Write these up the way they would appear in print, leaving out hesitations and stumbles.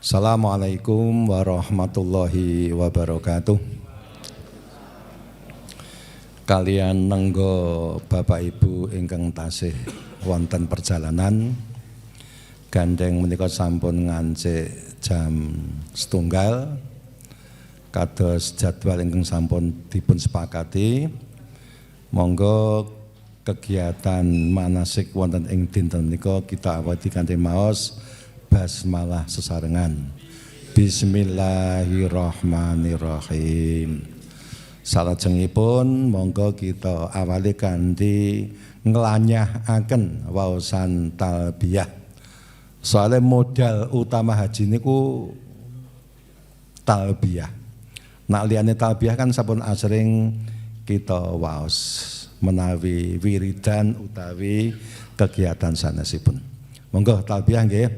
Assalamualaikum warahmatullahi wabarakatuh. Kalian nenggo Bapak Ibu ingkang tasih wonten perjalanan gandeng menika sampun ngancik jam 1:00 kados jadwal ingkang sampun dipun sepakati. Monggo kegiatan manasik wonten ing dinten menika kita awadi kanthi maos basmalah sesarengan. Bismillahirrahmanirrahim. Salajengipun monggo kita awali kanthi nglanyahaken waosan talbiyah. Soale modal utama haji niku talbiyah. Nak liyane talbiyah kan sampun asring kita waos menawi wiridan utawi kegiatan sanesipun. Monggo talbiyah nggih.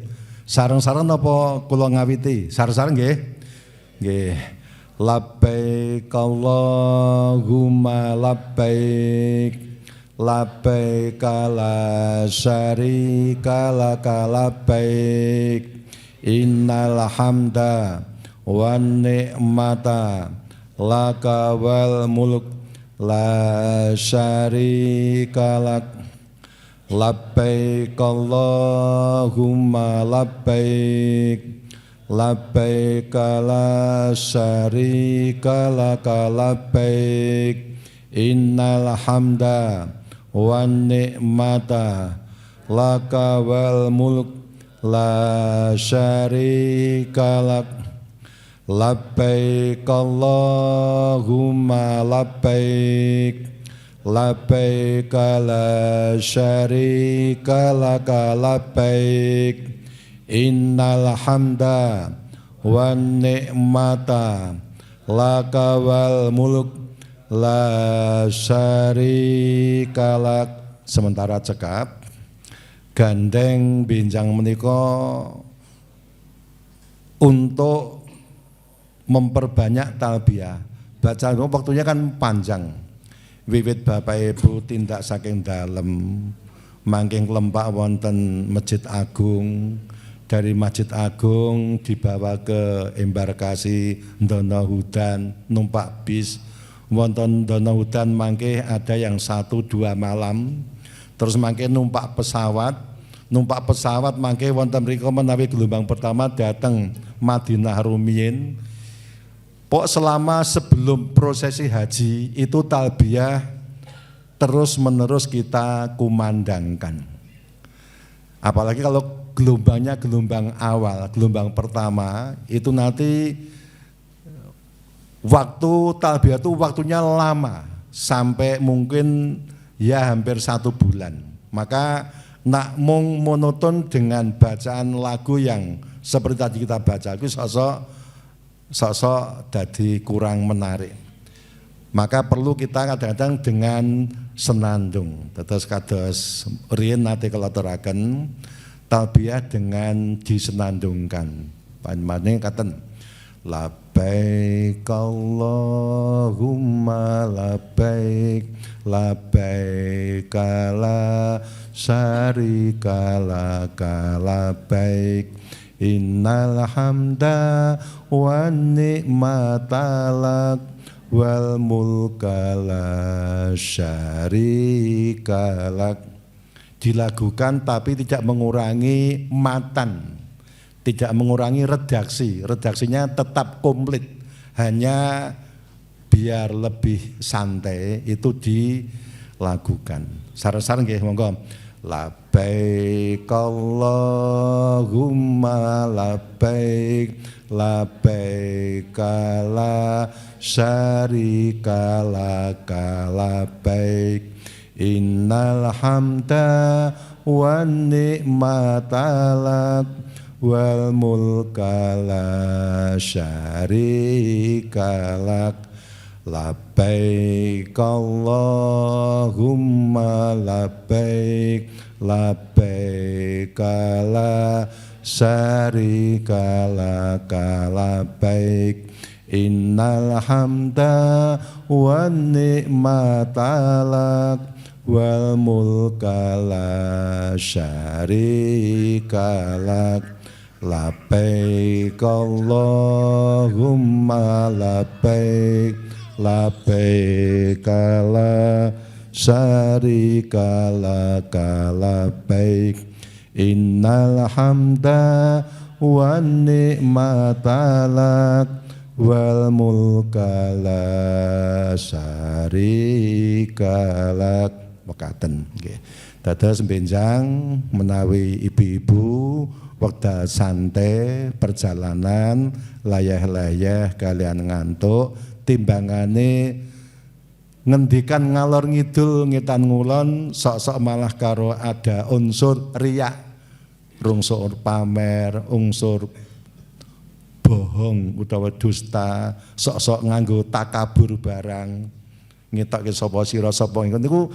Sareng-sareng napa kula ngawiti? Sareng-sareng nggih. Nggih. Labbaik Allahumma labbaik, labbaik la syarika laka labbaik, innal hamda wan ni'mata laka wal mulk la syarika lak. Labbaik Allahumma labbaik, labbaik la syarika laka labbaik, innal hamda wan ni'mata laka wal mulk la syarika lak. Labbaik Allahumma labbaik, labbaik la syarika laka labbaik, innal hamda wan ni'mata laka wal mulk la syarika lak. Sementara cekap gandeng binjang menika untuk memperbanyak talbiyah. Bacaan waktunya kan panjang. Wiwit Bapak Ibu tindak saking dalem mangking kelempak wonten Masjid Agung, dari Masjid Agung dibawa ke embarkasi Donohudan, numpak bis wonten Donohudan mangke ada yang 1-2 malam, terus mangke numpak pesawat mangke wonten mriku menawi gelombang pertama datang Madinah rumiyin. Pok selama sebelum prosesi haji itu talbiyah terus menerus kita kumandangkan. Apalagi kalau gelombangnya gelombang awal, gelombang pertama itu nanti waktu talbiyah itu waktunya lama sampai mungkin ya hampir 1 bulan. Maka nak mung monoton dengan bacaan lagu yang seperti tadi kita baca itu sosok dadi kurang menarik. Maka perlu kita kadang-kadang dengan senandung. Kados riyen nate kelaturaken talbiyah dengan disenandungkan. Panjenengan katen labbaik Allahumma labbaik, labbaik la syarika laka labbaik, innal hamda wan ni'mata lak wal mulka la syarika lak. Dilakukan tapi tidak mengurangi matan, tidak mengurangi redaksi. Redaksinya tetap komplit, hanya biar lebih santai itu dilakukan. Sareng-sareng nggih monggo. Labbaik Allahumma labbaik, labbaik la syarika laka labbaik, innal hamda wan ni'mata lak wal mulka la syarika lak. Labbaik Allahumma labbaik, labbaik la syarika laka labbaik, innal hamda wan ni'mata lak wal mulka la syarika lak. labbaik Allahumma labbaik labbaik la syarika laka labbaik innal hamda wan ni'mata lak wal mulka la syarika lak. Mekaten nggih. Dados benjang menawi ibu-ibu wekdal santai perjalanan layah-layah kalian ngantuk timbangane ngendikan ngalor ngidul ngetan ngulon sok-sok malah karo ada unsur riya, unsur pamer, unsur bohong utawa dusta, sok-sok nganggo takabur barang ngetokke sapa sira sapa niku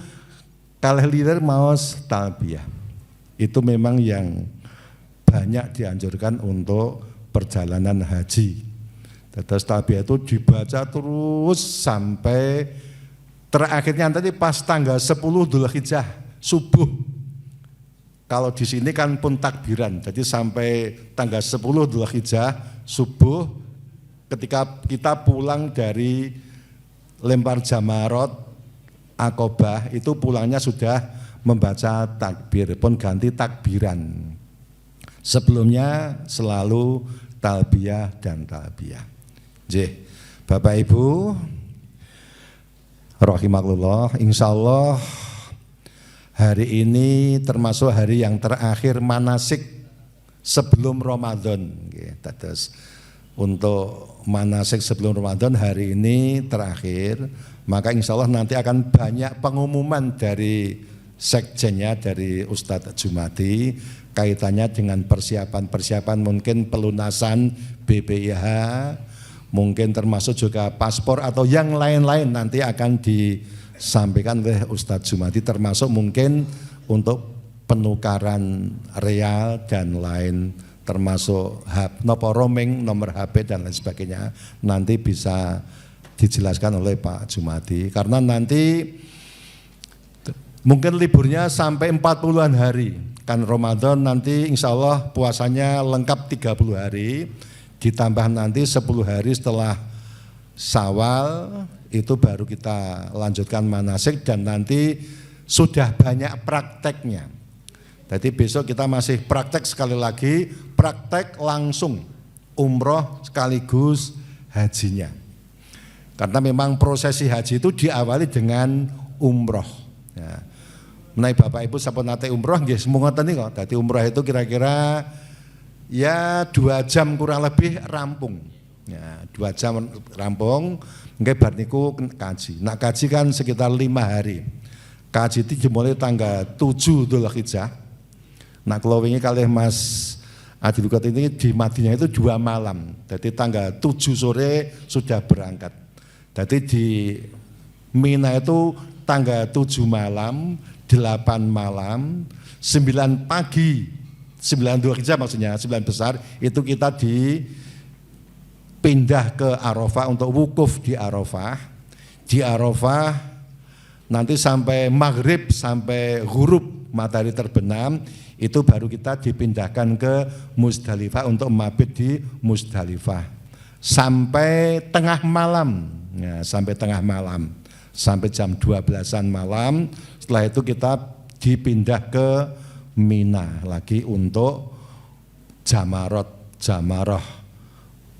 kalih lilir maos talbiyah. Itu memang yang banyak dianjurkan untuk perjalanan haji. Terus talbiyah itu dibaca terus sampai terakhirnya tadi pas tanggal 10 Dzulhijjah subuh. Kalau di sini kan pun takbiran, jadi sampai tanggal 10 Dzulhijjah subuh ketika kita pulang dari lempar jamarot Aqobah itu pulangnya sudah membaca takbir, pun ganti takbiran. Sebelumnya selalu talbiyah dan talbiyah. Nggih, Bapak Ibu rahimakumullah, insyaallah hari ini termasuk hari yang terakhir manasik sebelum Ramadan. Terus untuk manasik sebelum Ramadan hari ini terakhir, maka insyaallah nanti akan banyak pengumuman dari sekjennya, dari Ustadz Jumadi kaitannya dengan persiapan-persiapan mungkin pelunasan BPIH, mungkin termasuk juga paspor atau yang lain-lain nanti akan disampaikan oleh Ustadz Jumadi, termasuk mungkin untuk penukaran real dan lain, termasuk roaming, nomor HP dan lain sebagainya, nanti bisa dijelaskan oleh Pak Jumadi. Karena nanti mungkin liburnya sampai 40-an hari. Kan Ramadan nanti insya Allah puasanya lengkap 30 hari, ditambah nanti 10 hari setelah Syawal, itu baru kita lanjutkan manasik dan nanti sudah banyak prakteknya. Jadi besok kita masih praktek sekali lagi, praktek langsung umroh sekaligus hajinya. Karena memang prosesi haji itu diawali dengan umroh. Ya. Menawi Bapak Ibu sampun nate umroh nggih semua ngoten niku. Dadi umroh itu kira-kira ya 2 jam kurang lebih rampung. Ya, 2 jam rampung, nggih bar niku kaji. Nak kaji kan sekitar 5 hari. Kaji itu dimulai tanggal 7 Dzulhijjah. Nah, kalau wingi kalih Mas Adi Lukat ini di Madinah itu 2 malam. Jadi tanggal 7 sore sudah berangkat. Jadi di Mina itu tanggal 7 malam, 8 malam, 9 pagi, 9 Dzulhijjah maksudnya, 9 besar, itu kita dipindah ke Arafah untuk wukuf di Arafah. Di Arafah nanti sampai maghrib, sampai ghurub matahari terbenam, itu baru kita dipindahkan ke Musdalifah untuk mabit di Musdalifah. Sampai tengah malam, ya, sampai tengah malam, sampai jam 12-an malam. Setelah itu kita dipindah ke Mina lagi untuk jamarah.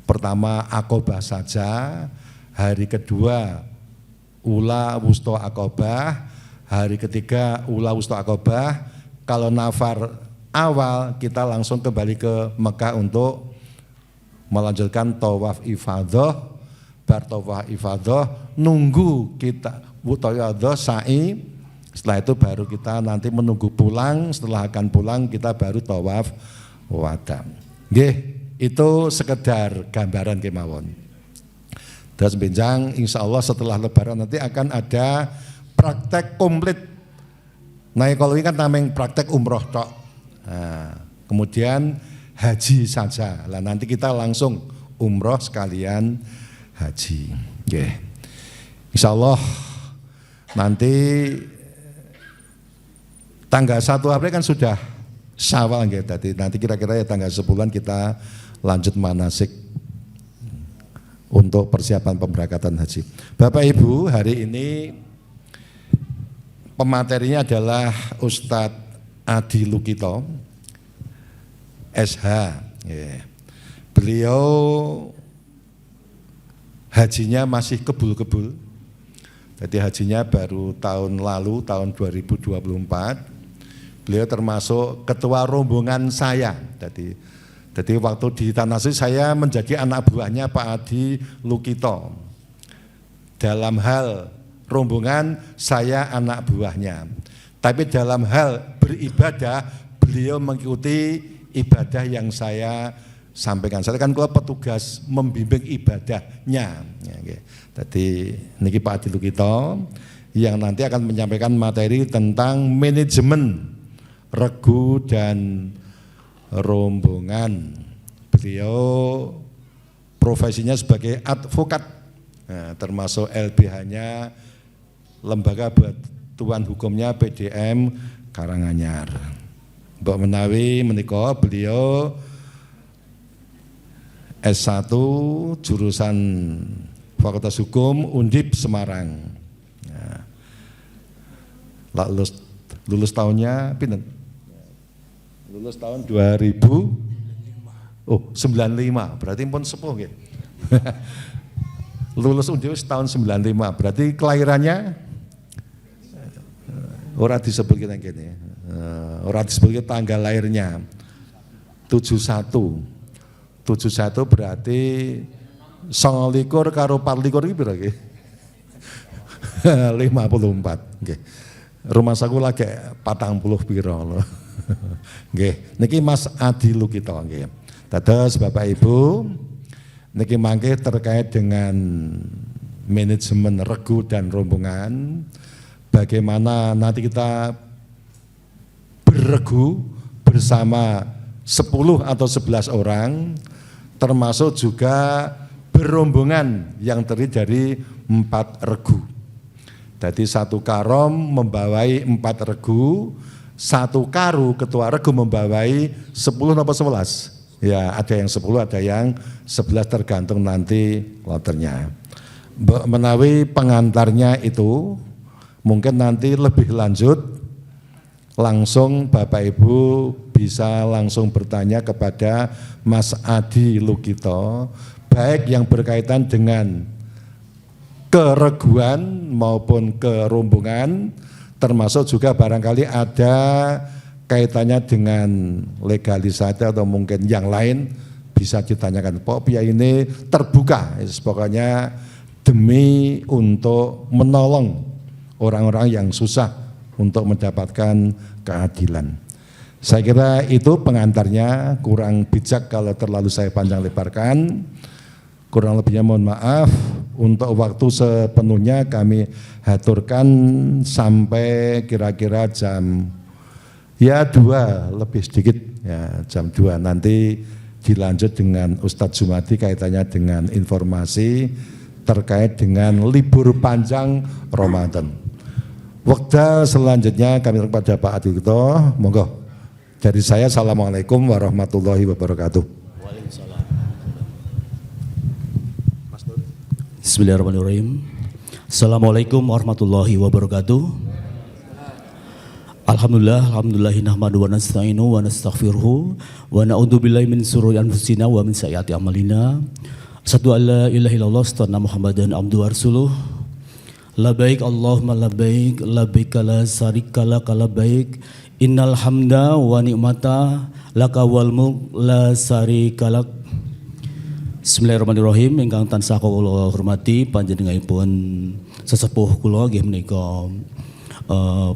Pertama Aqobah saja, hari kedua Ula Wusta Aqobah, hari ketiga Ula Wusta Aqobah. Kalau nafar awal kita langsung kembali ke Mekah untuk melanjutkan tawaf ifadah. Bar tawaf ifadah nunggu kita wutayadah sa'i. Setelah itu baru kita nanti menunggu pulang. Setelah akan pulang kita baru tawaf wada. Nggih, itu sekedar gambaran kemawon. Terus benjang insya Allah setelah lebaran nanti akan ada praktek komplit. Nah, kalau ini kan namanya praktek umroh tok. Nah, kemudian haji saja. Lah nanti kita langsung umroh sekalian haji. Nggih. Insya Allah nanti tanggal 1 April kan sudah Syawal nggih. Dadi nanti kira-kira ya tanggal 10-an kita lanjut manasik untuk persiapan pemberangkatan haji. Bapak Ibu, hari ini pematerinya adalah Ustadz Adi Lukito, SH. Beliau hajinya masih kebul-kebul. Jadi hajinya baru tahun lalu, tahun 2024. Beliau termasuk ketua rombongan saya. Jadi waktu di Tanah Suci saya menjadi anak buahnya Pak Adi Lukito. Dalam hal rombongan saya anak buahnya. Tapi dalam hal beribadah beliau mengikuti ibadah yang saya sampaikan. Saya kan kalau petugas membimbing ibadahnya. Jadi niki Pak Adi Lukito yang nanti akan menyampaikan materi tentang manajemen regu dan rombongan. Beliau profesinya sebagai advokat, termasuk LBH-nya Lembaga Bantuan Hukumnya PDM Karanganyar. Mbok menawi menika beliau S1 jurusan Fakultas Hukum Undip Semarang. Lulus tahunnya pinten? Lulus tahun 95, berarti pun sepuh nggih. Lulus Undip tahun 95, berarti kelahirannya ora disebut kita kene. Ora disebut tanggal lahirnya 71 berarti 29 karo 24 iki pira nggih? 54 nggih. Rumah saku lagi 40 pira lho. Nggih, niki Mas Adi Lukito nggih. Dados Bapak Ibu, niki mangke terkait dengan manajemen regu dan rombongan, bagaimana nanti kita berregu bersama 10 atau 11 orang, termasuk juga berombongan yang terdiri dari 4 regu. Jadi satu karom membawai 4 regu, satu karu ketua regu membawai 10 atau 11. Ya ada yang 10, ada yang 11 tergantung nanti loternya. Menawi pengantarnya itu mungkin nanti lebih lanjut langsung Bapak Ibu bisa langsung bertanya kepada Mas Adi Lukito, baik yang berkaitan dengan kereguan maupun kerombongan, termasuk juga barangkali ada kaitannya dengan legalisasi atau mungkin yang lain bisa ditanyakan. Pok Pia ini terbuka, pokoknya demi untuk menolong orang-orang yang susah untuk mendapatkan keadilan. Saya kira itu pengantarnya, kurang bijak kalau terlalu saya panjang lebarkan. Kurang lebihnya mohon maaf. Untuk waktu sepenuhnya kami haturkan sampai kira-kira jam 2 lebih sedikit ya, jam 2 nanti dilanjut dengan Ustadz Jumadi kaitannya dengan informasi terkait dengan libur panjang Ramadan. Waktu selanjutnya kami kepada Pak Adi Lukito, monggo. Dari saya, assalamualaikum warahmatullahi wabarakatuh. Bismillahirrahmanirrahim. Assalamualaikum warahmatullahi wabarakatuh. Alhamdulillah nahmadu wa nasta'inu wa nastaghfiruhu wa na'udzubillahi min syururi anfusina wa min sayyiati a'malina. Asyhadu an la ilaha illallah wa Muhammadan abduhu wa rasuluh. Labbaik Allahumma labbaik, labbaik la syarika lak labbaik. Innal hamda wa ni'mata laka wal mulk la syarika lak. Bismillahirrahmanirrahim. Ingkang tansah kula hormati panjenenganipun sesepuh kula nggih menika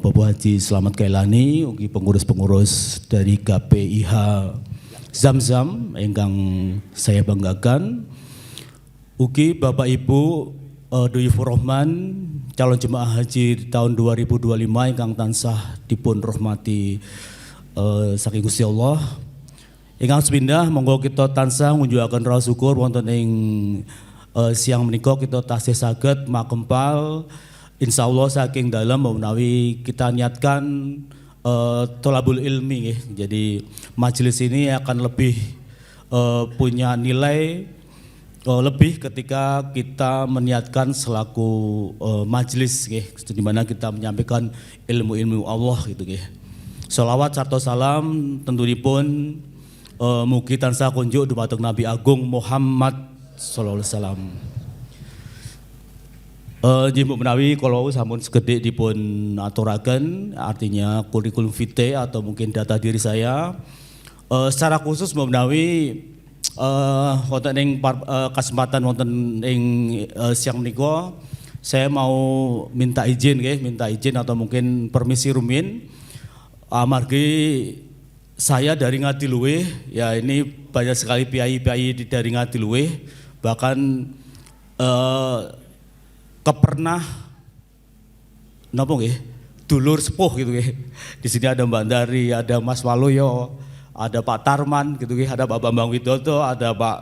Bapak Haji Slamet Kailani ugi pengurus-pengurus dari KPIH Zamzam ingkang saya banggakan. Ugi Bapak Ibu Duyufur Rahman calon jemaah haji tahun 2025 ingkang tansah dipun rahmati saking Gusti Allah. Ingkang sepindah monggo kita tansah ngunjukaken rasa syukur wonten ing siang menika kita tasih saged makempal insyaallah saking dalam menawi kita niatkan tolabul ilmi nggih. Jadi majelis ini akan lebih punya nilai lebih ketika kita meniatkan selaku majelis nggih, di mana kita menyampaikan ilmu-ilmu Allah gitu nggih. Sholawat sarta salam tentunipun mugi tansah kunjuk dumateng Nabi Agung Muhammad sallallahu alaihi wasallam. Jimbuk menawi kalau sampun segede dipun aturaken, artinya kurikulum vitae atau mungkin data diri saya. Secara khusus menawi wonten ing kesempatan wonten ing siang menika saya mau minta izin atau mungkin permisi rumin amargi saya dari Ngadiluwih, ya ini banyak sekali piai-piai dari Ngadiluwih, bahkan kepernah napa nggih dulur sepuh gitu nggih. Di sini ada Mbak Dari, ada Mas Waluyo, ada Pak Tarman gitu nggih, ada Pak Bambang Widodo, ada Pak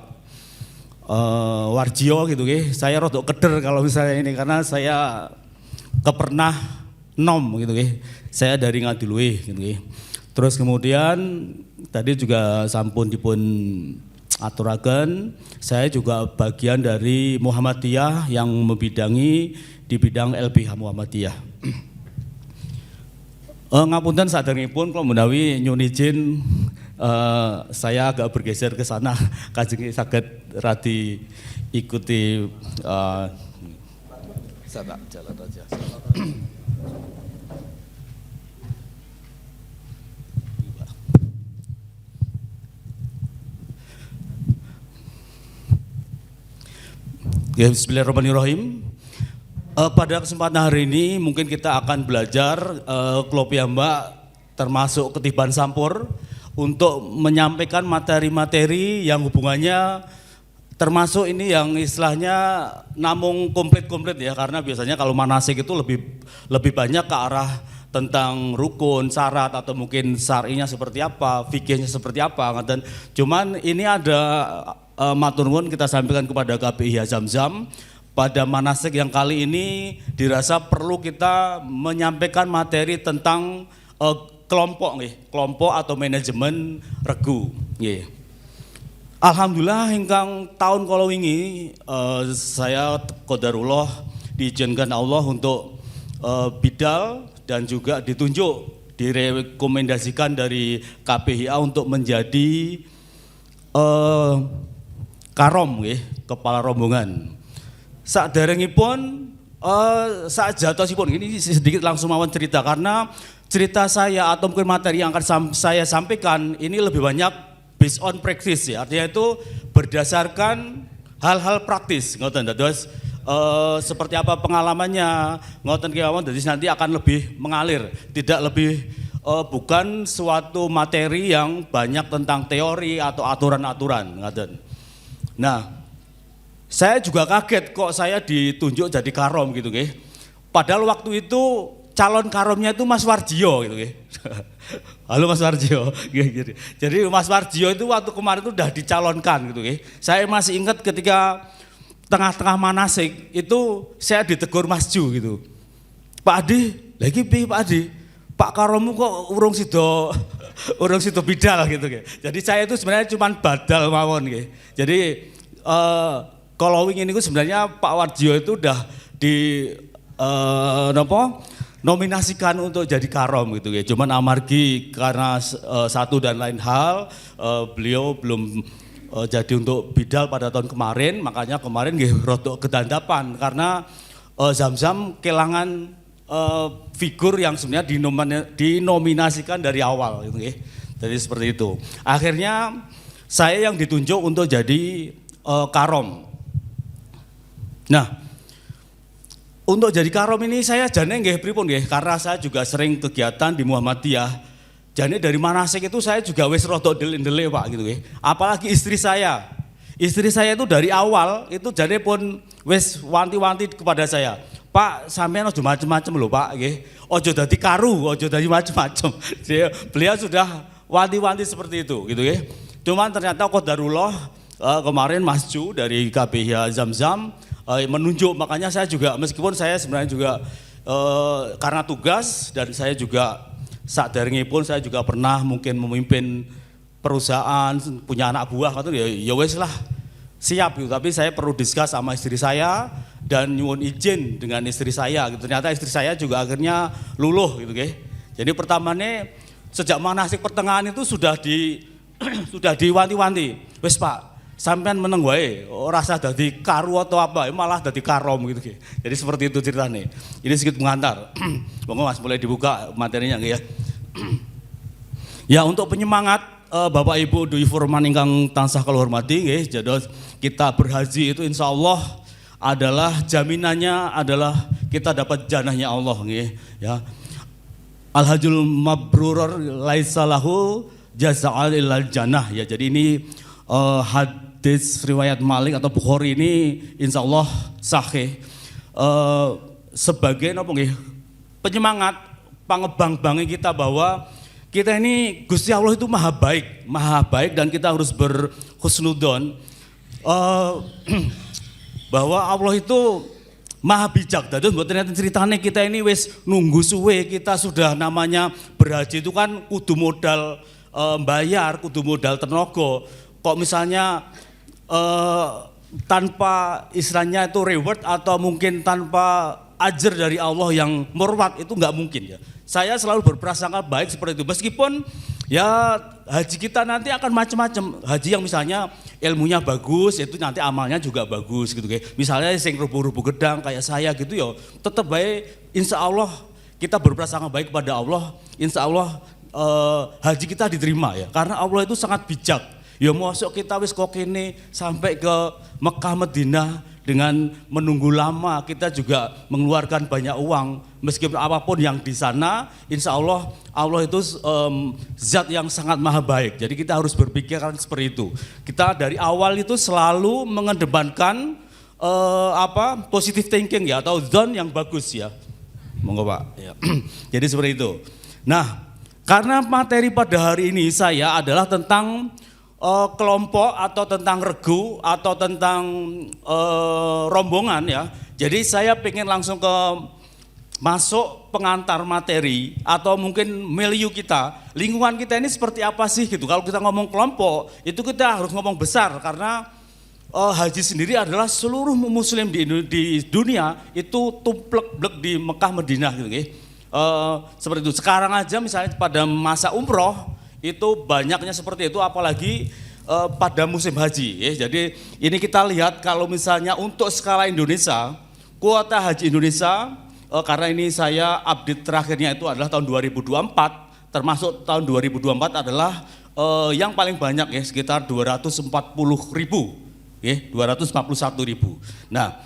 Warjio gitu nggih. Saya rodok keder kalau misalnya ini karena saya kepernah nom gitu nggih. Saya dari Ngadiluwih gitu nggih. Terus kemudian tadi juga sampun dipun aturaken, saya juga bagian dari Muhammadiyah yang membidangi di bidang LBH Muhammadiyah. Ngapunten saderengipun kula menawi nyuwun izin saya agak bergeser ke sana kajeng saged radi ikuti bisa tak jalan aja. Ya, bismillahirrahmanirrahim. Pada kesempatan hari ini mungkin kita akan belajar Kula piyambak termasuk Ketiban Sampur untuk menyampaikan materi-materi yang hubungannya termasuk ini yang istilahnya namung komplit-komplit ya, karena biasanya kalau manasik itu lebih banyak ke arah tentang rukun, syarat atau mungkin syar'inya seperti apa, fikihnya seperti apa. Dan cuman ini ada matur nuwun kita sampaikan kepada KPIH Zamzam pada manasik yang kali ini dirasa perlu kita menyampaikan materi tentang kelompok atau manajemen regu nggih. Alhamdulillah ingkang tahun kala wingi saya qadarullah diizinkan Allah untuk bidal dan juga ditunjuk direkomendasikan dari KPIH untuk menjadi karom nggih, kepala rombongan. Saderengipun sajatosipun ini sedikit langsung mawon cerita, karena cerita saya atau mungkin materi yang akan saya sampaikan ini lebih banyak based on practice ya, artinya itu berdasarkan hal-hal praktis ngoten. Dados seperti apa pengalamannya ngoten kemawon, jadi nanti akan lebih mengalir, tidak lebih bukan suatu materi yang banyak tentang teori atau aturan-aturan ngoten. Nah, saya juga kaget kok saya ditunjuk jadi karom gitu nggih. Padahal waktu itu calon karomnya itu Mas Warjio gitu nggih. Halo Mas Warjio. Jadi Mas Warjio itu waktu kemarin itu udah dicalonkan gitu nggih. Saya masih ingat ketika tengah-tengah manasik itu saya ditegur Mas Ju gitu. Pak Adi, lagi piye Pak Adi? Pak Karomu kok urung sido bidal gitu nggih. Jadi saya itu sebenarnya cuma badal mawon nggih. Jadi kalau wingi niku sebenarnya Pak Warjio itu udah nominasikan untuk jadi karom gitu ya. Cuman amargi karena satu dan lain hal beliau belum jadi untuk bidal pada tahun kemarin, makanya kemarin nggih rodok kedandapan karena Zamzam kelangan figur yang sebenarnya dinominasikan dari awal gitu nggih. Jadi seperti itu. Akhirnya saya yang ditunjuk untuk jadi karom. Nah, untuk jadi karom ini saya jane nggih pripun nggih, karena saya juga sering kegiatan di Muhammadiyah. Jane dari manasik itu saya juga wis rodok delek-delek Pak gitu nggih. Apalagi istri saya. Istri saya itu dari awal itu jane pun wis wanti-wanti kepada saya. Pak, sampean aja macem-macem lho Pak nggih. Aja dadi karu, aja dadi macem-macem. Beliau sudah wanti-wanti seperti itu gitu nggih. Cuman ternyata qadarullah kemarin Mas Ju dari KPIH Zamzam menunjuk, makanya saya juga meskipun saya sebenarnya juga karena tugas dan saya juga Saderengipun saya juga pernah mungkin memimpin perusahaan, punya anak buah, ya wes lah siap gitu. Tapi saya perlu diskus sama istri saya dan nyuwun izin dengan istri saya gitu. Ternyata istri saya juga akhirnya luluh gitu ke. Jadi pertamanya sejak manasik pertengahan itu sudah sudah diwanti-wanti. Wes Pak, sampean meneng wae, ora usah dadi karu atau apa, malah dadi karom gitu. Jadi seperti itu ceritanya. Ini sedikit pengantar. Monggo Mas mulai dibuka materinya nggih ya. Ya untuk penyemangat Bapak Ibu Dwi Furman ingkang tansah kula hormati nggih, jados kita berhaji itu insyaallah adalah jaminannya adalah kita dapat janahnya Allah nggih ya. Al-hajjul mabrur laisa lahu jazaa'an illal jannah ya. Jadi ini hadis riwayat Malik atau Bukhari ini insya Allah sahih sebagai penyemangat pangebang-bangi kita bahwa kita ini Gusti Allah itu maha baik dan kita harus berhusnudon bahwa Allah itu maha bijak. Jadi buat ternyata ceritanya kita ini wis nunggu suwe, kita sudah namanya berhaji itu kan kudu modal bayar, kudu modal tenaga. Kok misalnya tanpa istilahnya itu reward atau mungkin tanpa ajar dari Allah yang murwat itu nggak mungkin ya. Saya selalu berprasangka baik seperti itu. Meskipun ya haji kita nanti akan macam-macam. Haji yang misalnya ilmunya bagus, itu nanti amalnya juga bagus gitu kayak. Misalnya sing rubuh-rubuh gedang kayak saya gitu ya, tetap baik. Insya Allah kita berprasangka baik kepada Allah. Insya Allah haji kita diterima ya. Karena Allah itu sangat bijak. Ya masuk kita wis kok kene sampai ke Mekah Madinah dengan menunggu lama, kita juga mengeluarkan banyak uang. Meskipun apapun yang di sana, insya Allah itu zat yang sangat maha baik. Jadi kita harus berpikiran seperti itu. Kita dari awal itu selalu mengedepankan positive thinking ya, atau zone yang bagus ya. Monggo Pak. Ya. Jadi seperti itu. Nah, karena materi pada hari ini saya adalah tentang kelompok atau tentang regu atau tentang rombongan ya. Jadi saya pengen langsung ke masuk pengantar materi atau mungkin milieu kita, lingkungan kita ini seperti apa sih gitu. Kalau kita ngomong kelompok itu kita harus ngomong besar karena haji sendiri adalah seluruh muslim di dunia itu tumplek-blek di Mekah Madinah gitu. Seperti itu. Sekarang aja misalnya pada masa umroh itu banyaknya seperti itu, apalagi pada musim haji ya. Jadi ini kita lihat kalau misalnya untuk skala Indonesia, kuota haji Indonesia karena ini saya update terakhirnya itu adalah tahun 2024, termasuk tahun 2024 adalah yang paling banyak ya, sekitar 240.000 ya, 241.000. Nah,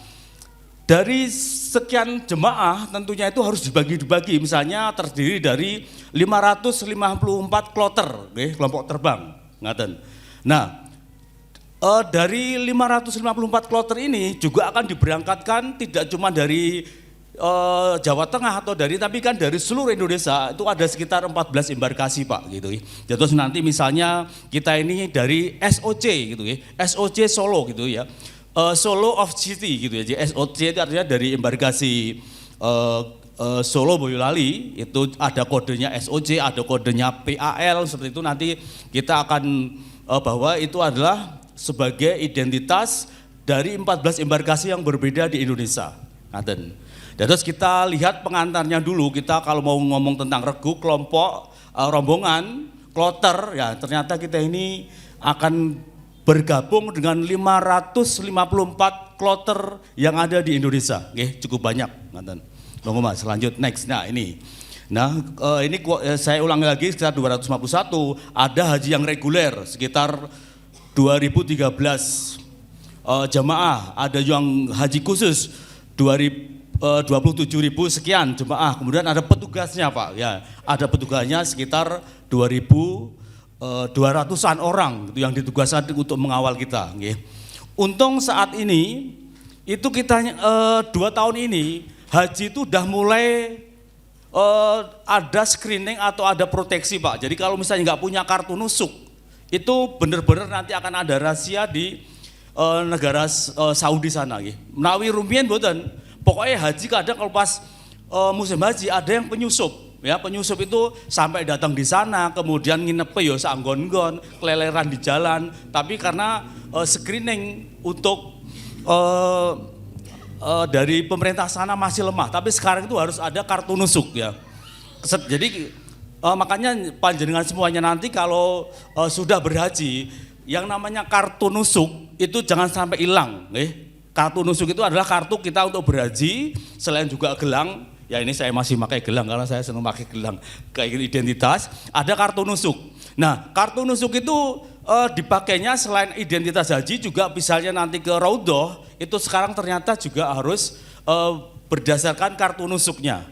dari sekian jemaah tentunya itu harus dibagi-bagi, misalnya terdiri dari 554 kloter, kelompok terbang, ngaten. Nah, dari 554 kloter ini juga akan diberangkatkan tidak cuma dari Jawa Tengah atau tapi kan dari seluruh Indonesia. Itu ada sekitar 14 embarkasi Pak gitu. Terus nanti misalnya kita ini dari SOC gitu ya, SOC Solo gitu ya. Solo of City gitu ya. Jadi SOC itu artinya dari embarkasi Solo Boyolali, itu ada kodenya SOC, ada kodenya PAL, seperti itu nanti kita akan bahwa itu adalah sebagai identitas dari 14 embarkasi yang berbeda di Indonesia. Ngaten. Dan terus kita lihat pengantarnya dulu, kita kalau mau ngomong tentang regu, kelompok, rombongan, kloter, ya ternyata kita ini akan bergabung dengan 554 kloter yang ada di Indonesia. Cukup banyak. Tunggu Mas, lanjut next. Nah ini saya ulangi lagi sekitar 251, ada haji yang reguler sekitar 2013 jamaah, ada yang haji khusus 27.000 sekian jemaah, kemudian ada petugasnya Pak, ya ada petugasnya sekitar 2.200-an orang yang ditugaskan untuk mengawal kita. Untung saat ini itu kita 2 tahun ini haji itu udah mulai ada screening atau ada proteksi Pak. Jadi kalau misalnya nggak punya kartu nusuk, itu benar-benar nanti akan ada rahasia di negara Saudi sana. Menawi rumiyin mboten. Pokoknya haji kadang kalau pas musim haji ada yang penyusup. Ya, penyusup itu sampai datang di sana, kemudian nginep ya saanggon-nggon, keleleran di jalan. Tapi karena screening untuk dari pemerintah sana masih lemah. Tapi sekarang itu harus ada kartu nusuk ya. Jadi makanya panjenengan semuanya nanti kalau sudah berhaji, yang namanya kartu nusuk itu jangan sampai hilang. Kartu nusuk itu adalah kartu kita untuk berhaji, selain juga gelang. Ya ini saya masih pakai gelang karena saya senang pakai gelang kayak identitas. Ada kartu nusuk. Nah kartu nusuk itu dipakainya selain identitas haji juga misalnya nanti ke Raudhah itu sekarang ternyata juga harus berdasarkan kartu nusuknya.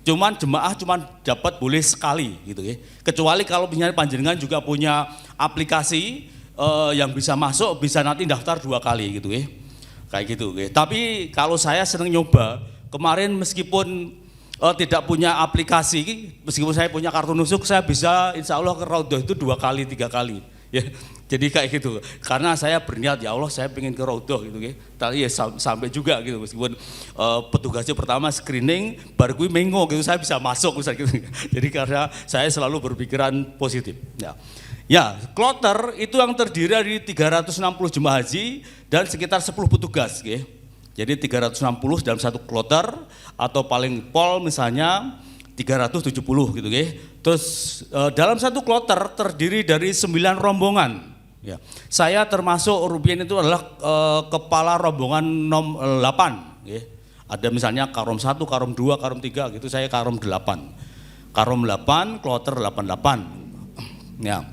Cuman jemaah dapat boleh sekali gitu. Kecuali kalau misalnya panjenengan juga punya aplikasi yang bisa masuk bisa nanti daftar 2 kali gitu. Kayak gitu. Tapi kalau saya senang nyoba. Kemarin meskipun tidak punya aplikasi, meskipun saya punya kartu nusuk, saya bisa insya Allah ke Raudhah itu 2 kali, 3 kali. Ya, jadi kayak gitu. Karena saya berniat ya Allah saya pengen ke Raudhah gitu. Tapi ya sampai juga gitu. Meskipun petugasnya pertama screening, baru gue mengo gitu saya bisa masuk misalnya gitu. Jadi karena saya selalu berpikiran positif. Ya, kloter itu yang terdiri dari 360 jemaah haji dan sekitar 10 petugas. Jadi 360 dalam satu kloter atau paling pol misalnya 370 gitu. Terus dalam satu kloter terdiri dari 9 rombongan. Ya. Saya termasuk Rupiah itu adalah kepala rombongan 8. Ada misalnya karom 1, karom 2, karom 3 gitu, saya karom 8. Karom 8, kloter 88. Ya.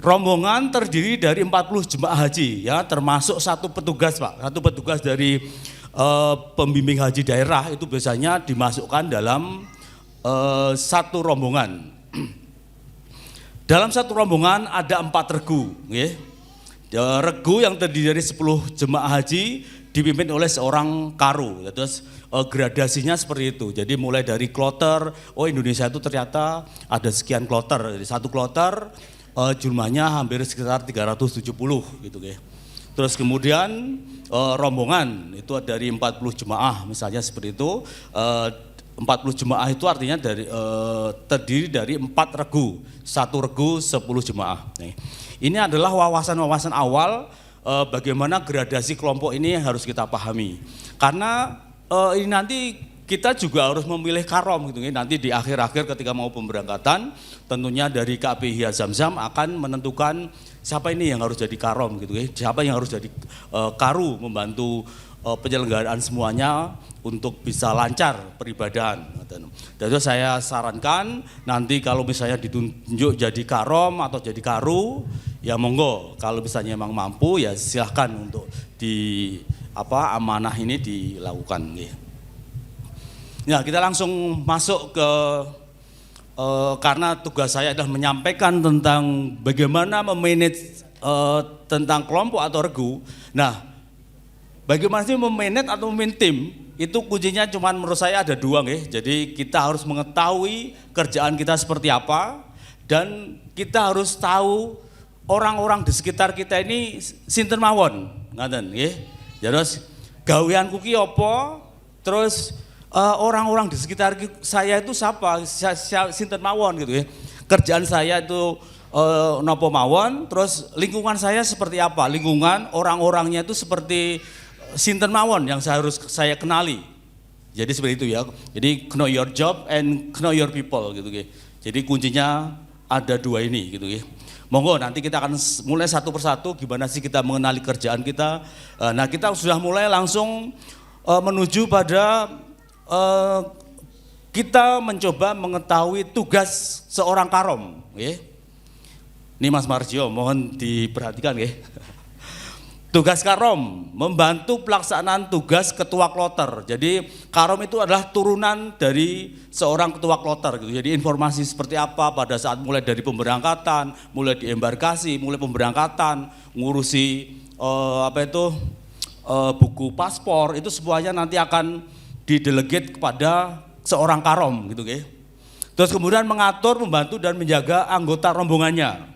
Rombongan terdiri dari 40 jemaah haji ya, termasuk 1 petugas Pak. 1 petugas dari pembimbing haji daerah itu biasanya dimasukkan dalam 1 rombongan. Dalam 1 rombongan ada 4 regu. Regu yang terdiri dari 10 jemaah haji dipimpin oleh seorang karu. Terus gradasinya seperti itu. Jadi mulai dari kloter, Indonesia itu ternyata ada sekian kloter. Jadi 1 kloter jumlahnya hampir sekitar 370 gitu. Terus kemudian rombongan itu dari 40 jemaah misalnya seperti itu. 40 jemaah itu artinya terdiri dari 4 regu, 1 regu 10 jemaah. Ini adalah wawasan-wawasan awal bagaimana gradasi kelompok ini harus kita pahami. Karena ini nanti kita juga harus memilih karom gitu. Nanti di akhir-akhir ketika mau pemberangkatan tentunya dari KPIH Zamzam akan menentukan siapa ini yang harus jadi karom gitu. Siapa yang harus jadi karu membantu penyelenggaraan semuanya untuk bisa lancar peribadahan. Jadi saya sarankan nanti kalau misalnya ditunjuk jadi karom atau jadi karu ya monggo, kalau misalnya memang mampu ya silahkan untuk amanah ini dilakukan. Ya kita langsung masuk ke karena tugas saya adalah menyampaikan tentang bagaimana memanage tentang kelompok atau regu. Nah, bagaimana sih memanage atau memimpin tim? Itu kuncinya cuman menurut saya ada 2 Jadi kita harus mengetahui kerjaan kita seperti apa dan kita harus tahu orang-orang di sekitar kita ini sinten mawon, ngaten nggih. Terus gaweanku ki apa? Terus orang-orang di sekitar saya itu siapa? Sinten mawon gitu. Kerjaan saya itu nopo mawon, terus lingkungan saya seperti apa? Lingkungan orang-orangnya itu seperti sinten mawon yang saya kenali. Jadi seperti itu ya. Jadi know your job and know your people gitu. Jadi kuncinya ada 2 ini gitu. Monggo nanti kita akan mulai satu persatu gimana sih kita mengenali kerjaan kita. Nah kita sudah mulai langsung menuju pada kita mencoba mengetahui tugas seorang karom. Ini Mas Marjo mohon diperhatikan. Tugas karom membantu pelaksanaan tugas ketua kloter. Jadi karom itu adalah turunan dari seorang ketua kloter gitu. Jadi informasi seperti apa pada saat mulai dari pemberangkatan, mulai di embarkasi, mulai pemberangkatan, ngurusi buku paspor itu semuanya nanti akan didelegate kepada seorang karom gitu. Terus kemudian mengatur, membantu dan menjaga anggota rombongannya.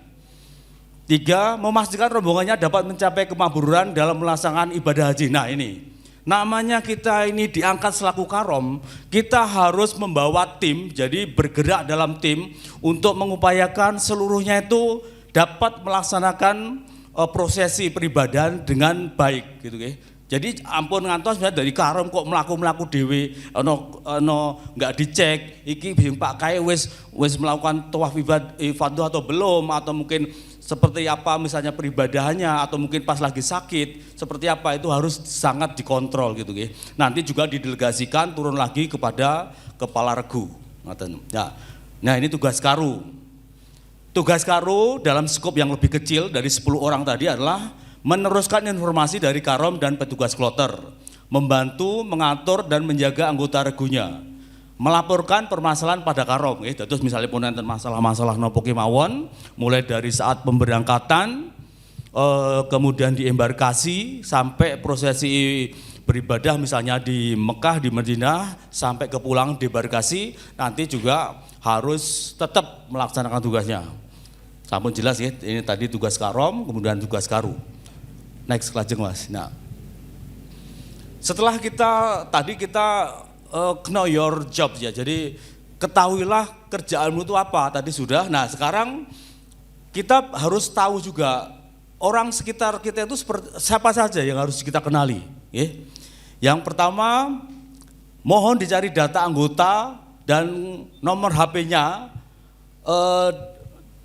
3, memastikan rombongannya dapat mencapai kemakburan dalam melaksanakan ibadah haji. Nah ini namanya kita ini diangkat selaku karom, kita harus membawa tim, jadi bergerak dalam tim untuk mengupayakan seluruhnya itu dapat melaksanakan prosesi peribadahan dengan baik gitu ya. Jadi ampun ngantos dari karom kok melaku dhewe ono nggak dicek iki Pak Kae wis melakukan tawaf ifadah atau belum, atau mungkin seperti apa misalnya peribadahannya, atau mungkin pas lagi sakit seperti apa, itu harus sangat dikontrol gitu ya. Nanti juga didelegasikan turun lagi kepada kepala regu. Nah ini tugas karu. Tugas karu dalam skop yang lebih kecil dari 10 orang tadi adalah meneruskan informasi dari karom dan petugas kloter, membantu, mengatur dan menjaga anggota regunya, melaporkan permasalahan pada karom. Terus misalnya pun enten masalah-masalah nopo kemawon, mulai dari saat pemberangkatan, kemudian di embarkasi sampai prosesi beribadah misalnya di Mekah, di Madinah, sampai ke pulang di embarkasi, nanti juga harus tetap melaksanakan tugasnya. Sampun jelas ya, ini tadi tugas karom, kemudian tugas karu. Next kelajeng Mas. Nah, setelah kita know your job ya, jadi ketahuilah kerjaanmu itu apa, tadi sudah. Nah sekarang kita harus tahu juga orang sekitar kita itu siapa saja yang harus kita kenali ya. Yang pertama, mohon dicari data anggota dan nomor HP-nya,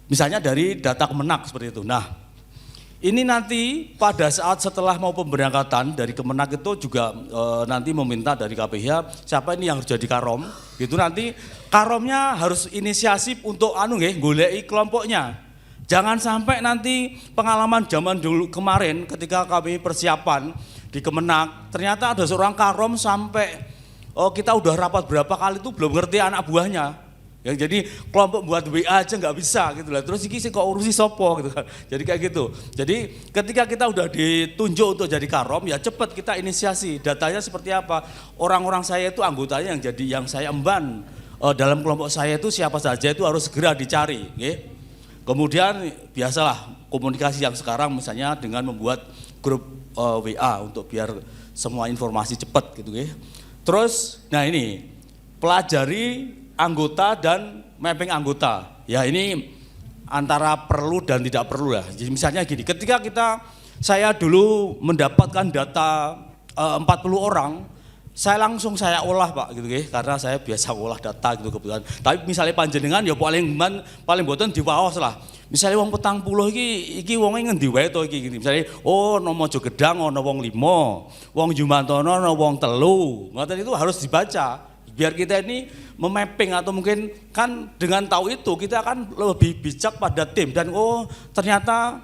misalnya dari data Kemenak seperti itu. Nah ini nanti pada saat setelah mau pemberangkatan dari Kemenak itu juga nanti meminta dari KPH siapa ini yang harus jadi karom, gitu. Nanti karomnya harus inisiasi untuk goleki kelompoknya. Jangan sampai nanti pengalaman zaman dulu kemarin ketika kami persiapan di Kemenak, ternyata ada seorang karom sampai kita udah rapat berapa kali itu belum ngerti anak buahnya. Yang jadi kelompok buat WA aja nggak bisa gitu lah. Terus ini sih kok urusi sopo gitu kan. Jadi kayak gitu. Jadi ketika kita udah ditunjuk untuk jadi karom, ya cepat kita inisiasi. Datanya seperti apa? Orang-orang saya itu anggotanya yang saya emban dalam kelompok saya itu siapa saja itu harus segera dicari. Okay? Kemudian biasalah komunikasi yang sekarang misalnya dengan membuat grup WA untuk biar semua informasi cepat gitu ya. Terus, nah ini pelajari anggota dan mapping anggota. Ya ini antara perlu dan tidak perlu lah. Jadi misalnya gini, ketika saya dulu mendapatkan data 40 orang, saya langsung olah Pak gitu ya, karena saya biasa olah data gitu kebetulan. Tapi misalnya panjenengan ya paling boten diwaos lah. Misalnya wong 40 iki wonge ngendi wae to iki gini. Misalnya Mojo Gedang ana wong 5, wong Jumantono ana wong 3. Ngoten itu harus dibaca. Biar kita ini memapping, atau mungkin kan dengan tahu itu kita akan lebih bijak pada tim dan ternyata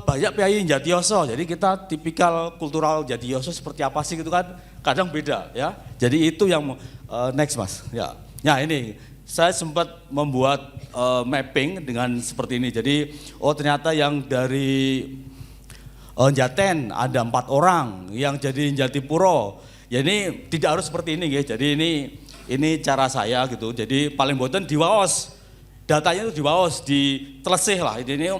banyak Piai Jatiyoso, jadi kita tipikal kultural Jatiyoso seperti apa sih gitu kan, kadang beda ya. Jadi itu yang next Mas ya. Nah ini saya sempat membuat mapping dengan seperti ini. Jadi ternyata yang dari Jaten ada 4 orang, yang jadi Jatipuro. Ya ini tidak harus seperti ini ya. Jadi ini cara saya gitu. Jadi paling boten diwaos. Datanya itu diwaos, ditelesih lah. Ini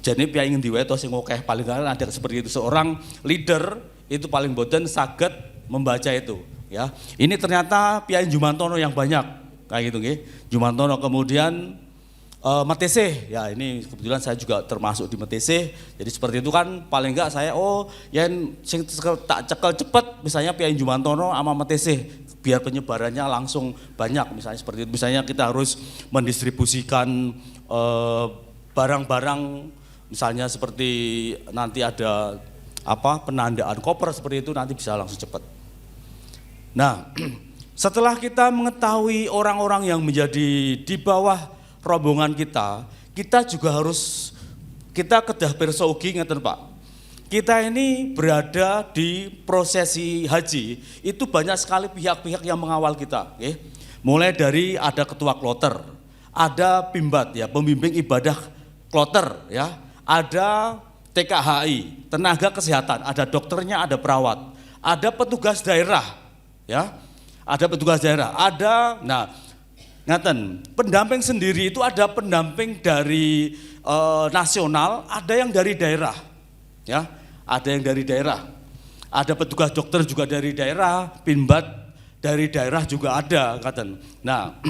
jadi piye ingin diweto sing akeh, paling ada seperti itu. Seorang leader itu paling boten saged membaca itu ya. Ini ternyata Piai Jumantono yang banyak kayak gitu nggih. Jumantono, kemudian Meteseh, ya ini kebetulan saya juga termasuk di Meteseh. Jadi seperti itu kan paling enggak saya yang sing tak cekel cepet misalnya Piai Jumantono sama Meteseh biar penyebarannya langsung banyak, misalnya seperti itu. Misalnya kita harus mendistribusikan barang-barang misalnya seperti nanti ada penandaan koper seperti itu, nanti bisa langsung cepat. Nah, setelah kita mengetahui orang-orang yang menjadi di bawah rombongan kita juga harus, kita kedah pirsa ugi ngeten Pak. Kita ini berada di prosesi haji, itu banyak sekali pihak-pihak yang mengawal kita. Okay? Mulai dari ada ketua kloter, ada pimbat ya, pembimbing ibadah kloter ya, ada TKHI, tenaga kesehatan, ada dokternya, ada perawat, ada petugas daerah ya, ada petugas daerah, ada ngaten, pendamping sendiri itu ada pendamping dari nasional, ada yang dari daerah, ya, ada yang dari daerah. Ada petugas dokter juga dari daerah, Pinbat dari daerah juga ada, katen. Nah,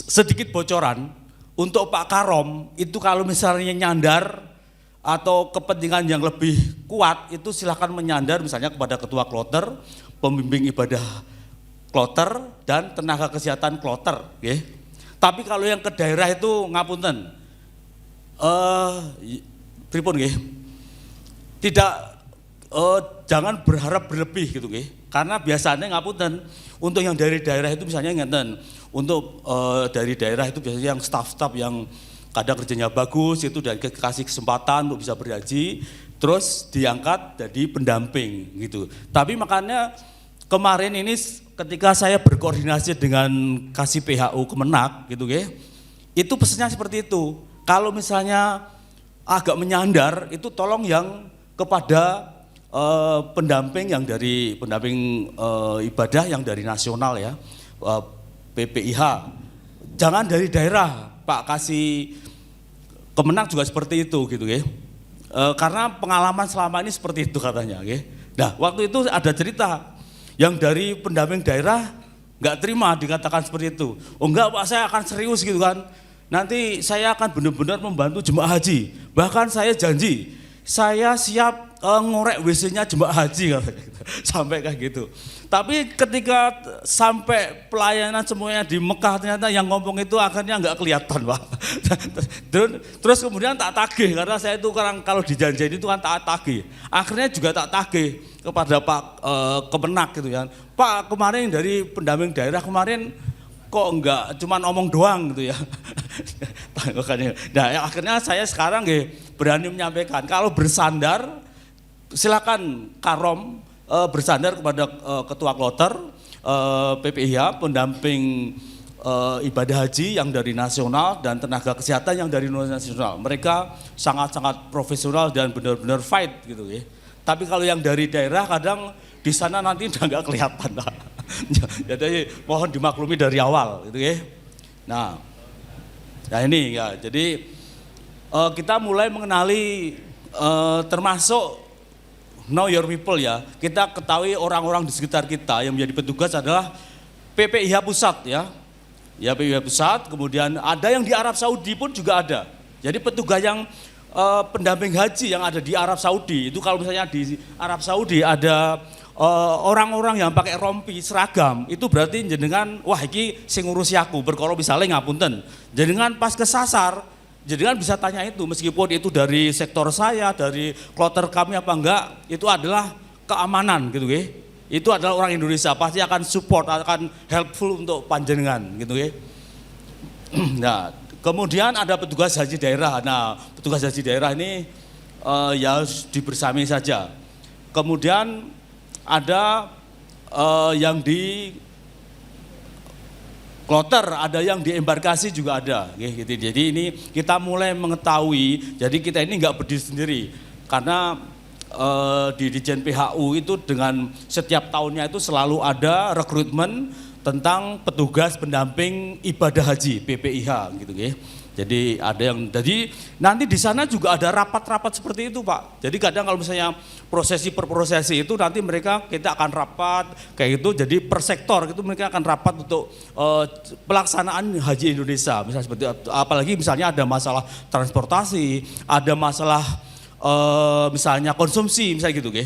sedikit bocoran untuk Pak Karom itu kalau misalnya nyandar atau kepentingan yang lebih kuat itu silakan menyandar misalnya kepada ketua kloter, pembimbing ibadah kloter dan tenaga kesehatan kloter, okay. Tapi kalau yang ke daerah itu ngapunten, pripun nggih? Tidak, jangan berharap berlebih gitu nggih. Karena biasanya ngapunten untuk yang dari daerah itu misalnya ngeten, untuk dari daerah itu biasanya yang staf-staf yang kadang kerjanya bagus itu dan kasih kesempatan untuk bisa berhaji, terus diangkat jadi pendamping gitu. Tapi makanya kemarin ini ketika saya berkoordinasi dengan Kasih PHU Kemenak gitu ya, itu pesannya seperti itu. Kalau misalnya agak menyandar itu tolong yang kepada pendamping yang dari pendamping ibadah yang dari nasional ya, PPIH. Jangan dari daerah, Pak Kasih Kemenak juga seperti itu gitu ya. Karena pengalaman selama ini seperti itu katanya ya. Nah, waktu itu ada cerita yang dari pendamping daerah nggak terima dikatakan seperti itu. Oh enggak Pak, saya akan serius gitu kan. Nanti saya akan benar-benar membantu jemaah haji. Bahkan saya janji, saya siap ngorek WC-nya jemaah haji sampai kayak gitu. Tapi ketika sampai pelayanan semuanya di Mekah ternyata yang ngomong itu akhirnya nggak kelihatan Pak. Terus kemudian tak tagih karena saya itu kalau dijanjiin itu kan tak tagih. Akhirnya juga tak tagih kepada Pak Kemenak gitu ya. Pak, kemarin dari pendamping daerah kemarin kok enggak cuma omong doang gitu ya. Nah, akhirnya saya sekarang berani menyampaikan kalau bersandar silakan Karom bersandar kepada ketua kloter PPIH, pendamping ibadah haji yang dari nasional dan tenaga kesehatan yang dari nasional. Mereka sangat-sangat profesional dan benar-benar fight gitu ya. Tapi kalau yang dari daerah kadang di sana nanti udah nggak kelihatan. Jadi mohon dimaklumi dari awal gitu ya. Nah ini ya, jadi kita mulai mengenali termasuk know your people ya. Kita ketahui orang-orang di sekitar kita yang menjadi petugas adalah PPIH pusat ya. Ya PPIH pusat, kemudian ada yang di Arab Saudi pun juga ada. Jadi petugas yang pendamping haji yang ada di Arab Saudi itu kalau misalnya di Arab Saudi ada orang-orang yang pakai rompi seragam itu berarti jenengan wah iki sing ngurusi aku berkoro misalnya ngapunten. Jenengan pas kesasar jenengan bisa tanya itu meskipun itu dari sektor saya, dari kloter kami apa enggak, itu adalah keamanan gitu ya. Itu adalah orang Indonesia pasti akan support, akan helpful untuk panjenengan gitu ya. Nah, kemudian ada petugas haji daerah. Nah, petugas haji daerah ini ya dibersami saja. Kemudian ada yang di kloter, ada yang di embarkasi juga ada. Gitu. Jadi ini kita mulai mengetahui, jadi kita ini nggak berdiri sendiri. Karena di Ditjen PHU itu dengan setiap tahunnya itu selalu ada rekrutmen tentang petugas pendamping ibadah haji PPIH gitu ya. Jadi ada yang jadi nanti di sana juga ada rapat-rapat seperti itu Pak. Jadi kadang kalau misalnya prosesi per prosesi itu nanti kita akan rapat kayak gitu. Jadi per sektor itu mereka akan rapat untuk pelaksanaan haji Indonesia. Misalnya seperti apalagi misalnya ada masalah transportasi, ada masalah misalnya konsumsi misalnya gitu ya.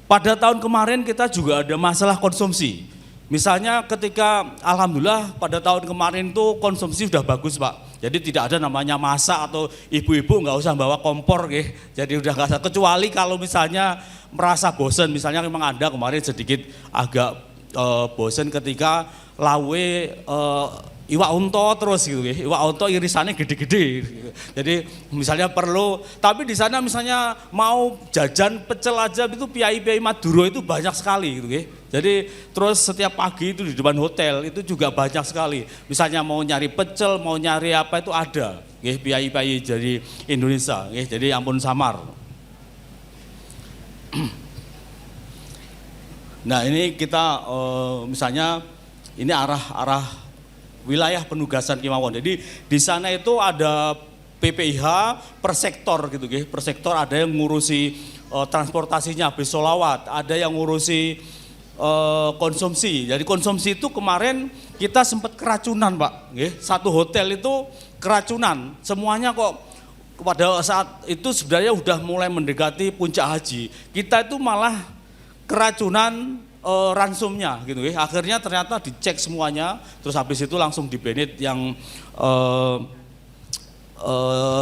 Pada tahun kemarin kita juga ada masalah konsumsi. Misalnya ketika alhamdulillah pada tahun kemarin itu konsumsi sudah bagus Pak. Jadi tidak ada namanya masak atau ibu-ibu nggak usah bawa kompor gitu. Jadi udah nggak usah, kecuali kalau misalnya merasa bosan, misalnya memang Anda kemarin sedikit agak bosan ketika lawe iwak unto terus gitu ya. Iwak unto irisannya gede-gede gitu. Jadi misalnya perlu, tapi di sana misalnya mau jajan pecel aja itu piai-piai Madura itu banyak sekali gitu ya. Jadi terus setiap pagi itu di depan hotel itu juga banyak sekali. Misalnya mau nyari pecel, mau nyari apa itu ada. Nggih, piai-piai dari Indonesia, nggih, jadi ampun samar. Nah, ini kita misalnya ini arah wilayah penugasan kemawon. Jadi di sana itu ada PPIH per sektor gitu nggih. Per sektor ada yang ngurusi transportasinya bis sholawat, ada yang ngurusi konsumsi. Jadi konsumsi itu kemarin kita sempat keracunan Pak, nggih. Satu hotel itu keracunan. Semuanya kok pada saat itu sebenarnya udah mulai mendekati puncak haji. Kita itu malah keracunan ransumnya gitu ya. Akhirnya ternyata dicek semuanya, terus habis itu langsung di-banned yang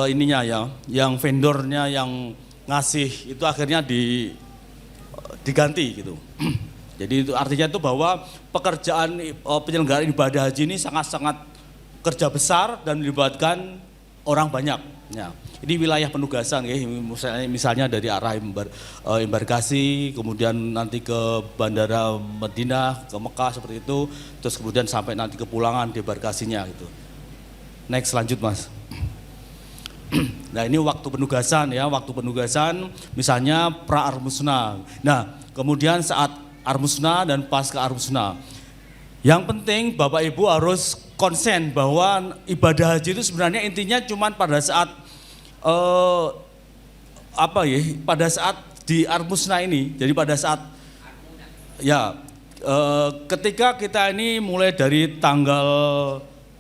ininya ya, yang vendornya yang ngasih itu akhirnya diganti gitu. Jadi itu artinya itu bahwa pekerjaan penyelenggaraan ibadah haji ini sangat-sangat kerja besar dan melibatkan orang banyak. Ya, ini wilayah penugasan ya, misalnya dari arah embarkasi, kemudian nanti ke Bandara Madinah, ke Mekah seperti itu, terus kemudian sampai nanti ke pulangan di embarkasinya gitu. Next, lanjut Mas. Nah ini waktu penugasan ya, waktu penugasan misalnya pra-armusna. Nah kemudian saat armusna dan pasca armusna. Yang penting Bapak Ibu harus konsen bahwa ibadah haji itu sebenarnya intinya cuma pada saat pada saat di armusna ini. Jadi pada saat ya ketika kita ini mulai dari tanggal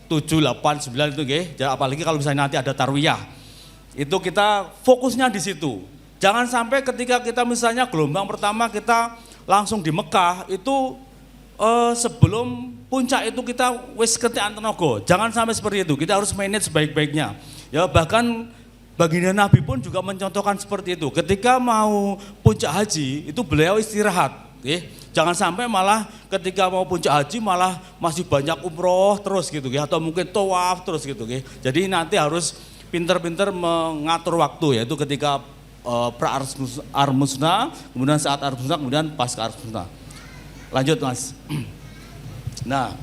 7, 8, 9 itu apalagi kalau misalnya nanti ada tarwiyah. Itu kita fokusnya di situ. Jangan sampai ketika kita misalnya gelombang pertama kita langsung di Mekah itu sebelum puncak itu kita wis ketian tenaga. Jangan sampai seperti itu. Kita harus manage sebaik-baiknya. Ya bahkan baginda Nabi pun juga mencontohkan seperti itu. Ketika mau puncak haji itu beliau istirahat. Jangan sampai malah ketika mau puncak haji malah masih banyak umroh terus gitu atau mungkin tawaf terus gitu. Jadi nanti harus pinter-pinter mengatur waktu yaitu ketika pra-armusna, kemudian saat armusna, kemudian pasca armusna. Lanjut Mas. Nah,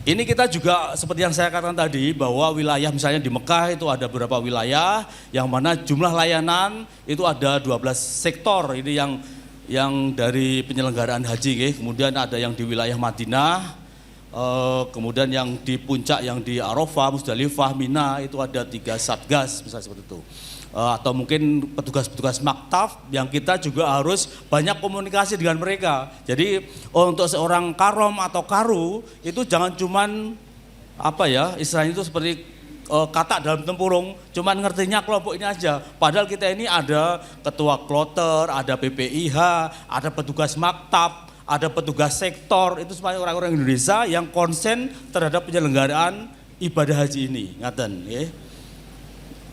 ini kita juga seperti yang saya katakan tadi bahwa wilayah misalnya di Mekah itu ada beberapa wilayah yang mana jumlah layanan itu ada 12 sektor ini yang dari penyelenggaraan haji, kemudian ada yang di wilayah Madinah, kemudian yang di puncak yang di Arafah, Musdalifah, Mina itu ada 3 satgas misalnya seperti itu. Atau mungkin petugas-petugas maktaf yang kita juga harus banyak komunikasi dengan mereka. Jadi untuk seorang karom atau karu itu jangan cuman istilahnya itu seperti kata dalam tempurung, cuman ngertinya kelompok ini aja. Padahal kita ini ada ketua kloter, ada PPIH, ada petugas maktaf, ada petugas sektor, itu semuanya orang-orang Indonesia yang konsen terhadap penyelenggaraan ibadah haji ini. Ngaten, ya.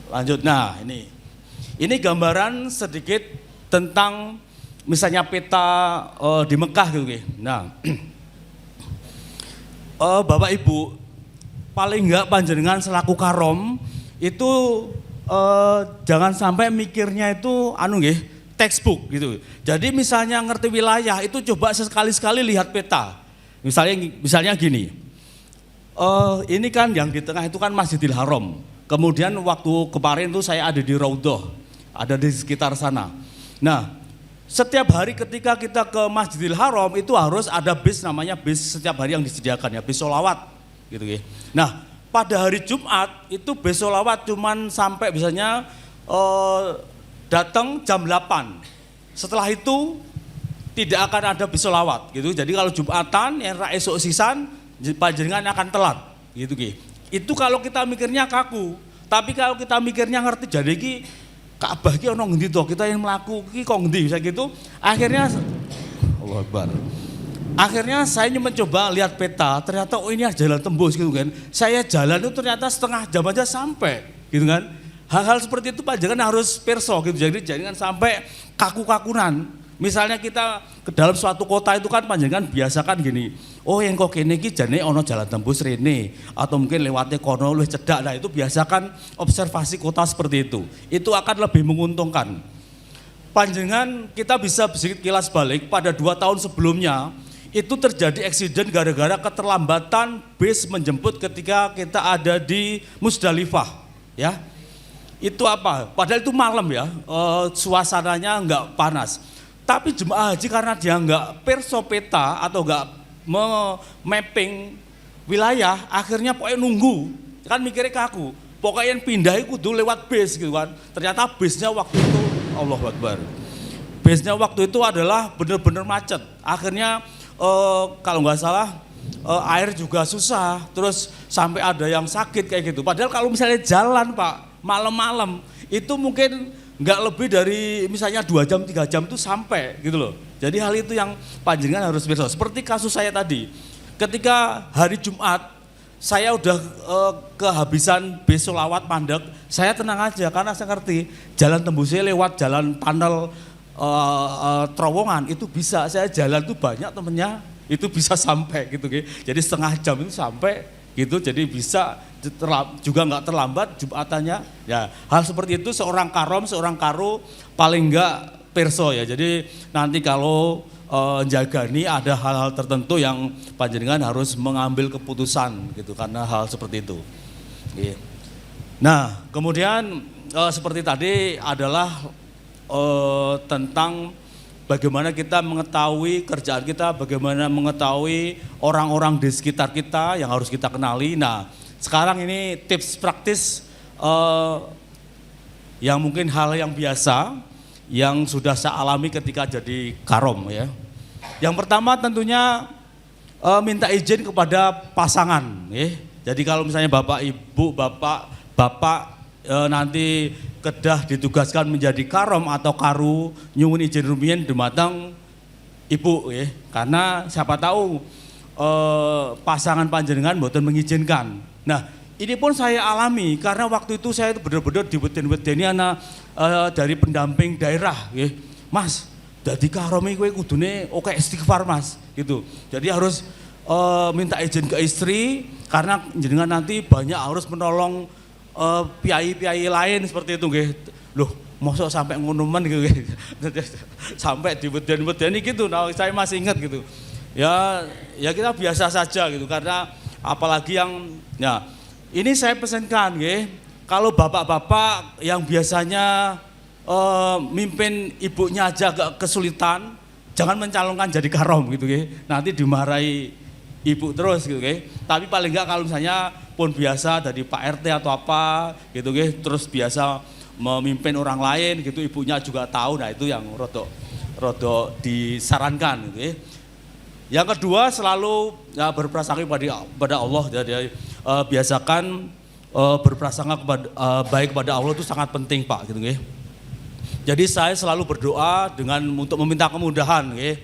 Lanjut, nah ini gambaran sedikit tentang misalnya peta di Mekah gitu. Nah, Bapak Ibu, paling enggak panjenengan selaku karom itu jangan sampai mikirnya itu textbook gitu. Jadi misalnya ngerti wilayah itu coba sekali-sekali lihat peta. Misalnya gini, ini kan yang di tengah itu kan Masjidil Haram. Kemudian waktu kemarin itu saya ada di Raudhah, ada di sekitar sana. Nah, setiap hari ketika kita ke Masjidil Haram itu harus ada bis, namanya bis setiap hari yang disediakan ya, bis sholawat gitu ya. Nah, pada hari Jumat itu bis sholawat cuman sampai biasanya datang jam 8. Setelah itu tidak akan ada bis sholawat gitu. Jadi kalau Jumatan yang esok sisan panjenengan akan telat gitu. Itu kalau kita mikirnya kaku. Tapi kalau kita mikirnya ngerti jadi ki Ka'bah ki ono ngendi to, kita yang melaku ki kok ngendi bisa gitu. Akhirnya Allahu Akbar. Akhirnya saya mencoba lihat peta, ternyata ini jalan tembus gitu kan. Saya jalan itu ternyata setengah jam aja sampai gitu kan. Hal-hal seperti itu panjenengan harus perso gitu. Jadi jangan sampai kaku-kakunan. Misalnya kita ke dalam suatu kota itu kan panjenengan biasakan gini. Oh yang kok kene iki jane ono jalan tembus rene atau mungkin lewatnya kono luwih cedak. Nah itu biasakan observasi kota seperti itu. Itu akan lebih menguntungkan. Panjenengan kita bisa sedikit kilas balik pada 2 tahun sebelumnya itu terjadi eksiden gara-gara keterlambatan bis menjemput ketika kita ada di Musdalifah ya. Itu apa? Padahal itu malam ya, suasananya enggak panas. Tapi jemaah haji karena dia enggak perso peta atau enggak mapping wilayah, akhirnya pokoknya nunggu. Kan mikirnya kaku. pokoknya yang pindah kudu lewat bis gitu kan. Ternyata bisnya waktu itu, Allahu Akbar. Bisnya waktu itu adalah benar-benar macet. Akhirnya kalau nggak salah air juga susah, terus sampai ada yang sakit kayak gitu. Padahal kalau misalnya jalan Pak, malam-malam itu mungkin nggak lebih dari misalnya 2 jam, 3 jam itu sampai gitu loh. Jadi hal itu yang panjenengan harus bisa. Seperti kasus saya tadi, ketika hari Jumat, saya udah kehabisan bis sholawat mandek, saya tenang aja karena saya ngerti jalan tembusnya lewat jalan tunnel terowongan itu bisa, saya jalan tuh banyak temennya, itu bisa sampai gitu. Jadi setengah jam itu sampai gitu, jadi bisa juga nggak terlambat Jumatannya. Ya, hal seperti itu seorang karom, seorang karo paling nggak perso ya. Jadi nanti kalau jagani ada hal-hal tertentu yang panjenengan harus mengambil keputusan gitu karena hal seperti itu. Nah, kemudian seperti tadi adalah tentang bagaimana kita mengetahui kerjaan kita, bagaimana mengetahui orang-orang di sekitar kita yang harus kita kenali. Nah, sekarang ini tips praktis yang mungkin hal yang biasa yang sudah saya alami ketika jadi karom ya. Yang pertama tentunya minta izin kepada pasangan. Jadi kalau misalnya bapak ibu, bapak nanti kedah ditugaskan menjadi karom atau karu, nyuwun izin rumiyin dumateng ibu ya. Karena siapa tahu pasangan panjenengan mboten mengizinkan. Nah, ini pun saya alami karena waktu itu saya benar-benar diweden-wedeni anak dari pendamping daerah ya. Mas, dadi karom kowe kudune oke istighfar Mas gitu. Jadi harus minta izin ke istri karena jenengan nanti banyak harus menolong piai-piai lain seperti itu nggih. Loh, mosok sampai ngono men gitu. Sampai diweden-wedeni gitu. Nah, saya masih ingat gitu. Ya kita biasa saja gitu karena apalagi yang ya ini saya pesankan nggih. Kalau bapak-bapak yang biasanya mimpin ibunya aja agak kesulitan, jangan mencalonkan jadi karom gitu nggih. Nanti dimarahi ibu terus gitu nggih. Tapi paling enggak kalau misalnya pun biasa dari Pak RT atau apa gitu nggih, terus biasa memimpin orang lain gitu, ibunya juga tahu. Nah, itu yang rodok disarankan gitu ya. Yang kedua selalu ya berprasangka kepada Allah. Jadi biasakan berprasangka baik kepada Allah itu sangat penting Pak gitu nggih. Jadi saya selalu berdoa untuk meminta kemudahan nggih.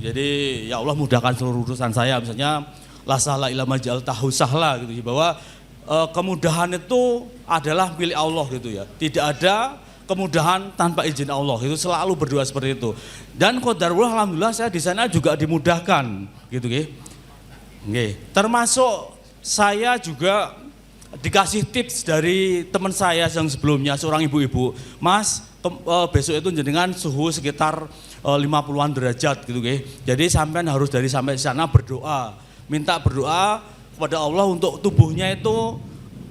Jadi ya Allah mudahkan seluruh urusan saya, misalnya la sahla illa ma ja'altahu sahla gitu, bahwa kemudahan itu adalah milik Allah gitu ya. Tidak ada kemudahan tanpa izin Allah, itu selalu berdoa seperti itu. Dan qadarullah alhamdulillah saya di sana juga dimudahkan gitu nggih. Termasuk saya juga dikasih tips dari teman saya yang sebelumnya, seorang ibu-ibu, Mas besok itu jenengan suhu sekitar 50-an derajat gitu nggih. Jadi sampean harus sampai sana berdoa, minta berdoa kepada Allah untuk tubuhnya itu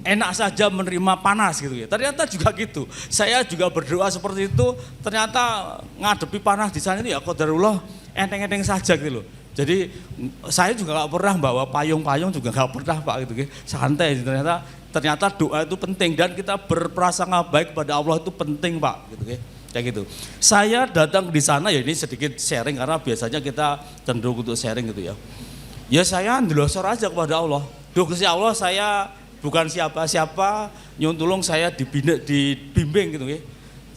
enak saja menerima panas gitu ya. Ternyata juga gitu. Saya juga berdoa seperti itu, ternyata ngadepi panas di sana itu ya qadarullah enteng-enteng saja gitu loh. Jadi saya juga nggak pernah bawa payung-payung, juga nggak pernah Pak gitu, santai. Ternyata doa itu penting dan kita berprasangka baik kepada Allah itu penting Pak gitu. Kayak gitu. Saya datang di sana ya, ini sedikit sharing karena biasanya kita cenderung untuk sharing gitu ya. Ya saya ndelosor aja kepada Allah. Duh Gusti Allah, saya bukan siapa-siapa, nyuwun tulung saya dibimbing gitu nggih.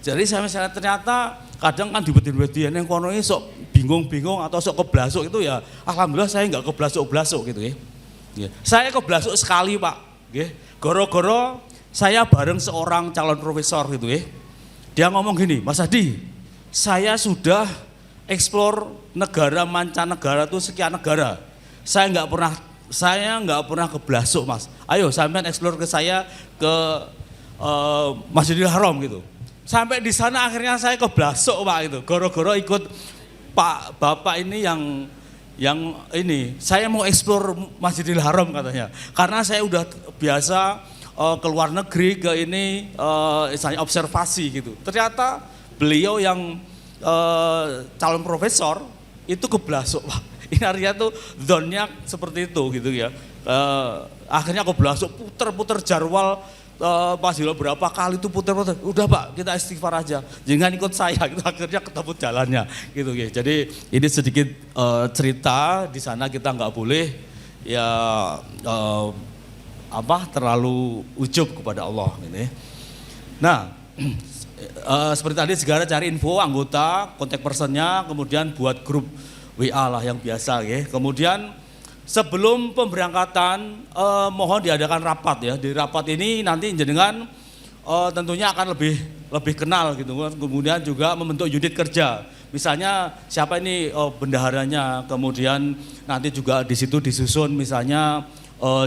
Jadi saya misalnya ternyata kadang kan diweden-wedi yang kono ini sok bingung-bingung atau sok keblasuk itu ya, alhamdulillah saya enggak keblasuk-blasuk gitu nggih. Saya keblasuk sekali Pak nggih. Goro-goro saya bareng seorang calon profesor gitu nggih. Dia ngomong gini, Mas Adi, saya sudah eksplor negara mancanegara tuh sekian negara. Saya nggak pernah keblasuk Mas. Ayo sampean eksplor ke saya ke Masjidil Haram gitu. Sampai di sana akhirnya saya keblasuk Pak gitu. Goro-goro ikut Pak Bapak ini yang ini saya mau eksplor Masjidil Haram katanya. Karena saya udah biasa ke luar negeri ke ini misalnya observasi gitu. Ternyata beliau yang calon profesor itu keblasuk Pak. Ini artinya tuh zone-nya seperti itu gitu ya. Akhirnya keblasuk puter-puter jarwal pas berapa kali itu putar-putar, udah Pak kita istighfar aja, jangan ikut saya, gitu. Akhirnya ketemu jalannya gitu ya. Jadi ini sedikit cerita di sana kita nggak boleh ya terlalu ujub kepada Allah ini. Nah seperti tadi segera cari info anggota, kontak personnya, kemudian buat grup WA lah yang biasa ya. Kemudian sebelum pemberangkatan mohon diadakan rapat ya. Di rapat ini nanti jenengan tentunya akan lebih kenal gitu. Kemudian juga membentuk unit kerja. Misalnya siapa ini bendaharanya, kemudian nanti juga di situ disusun misalnya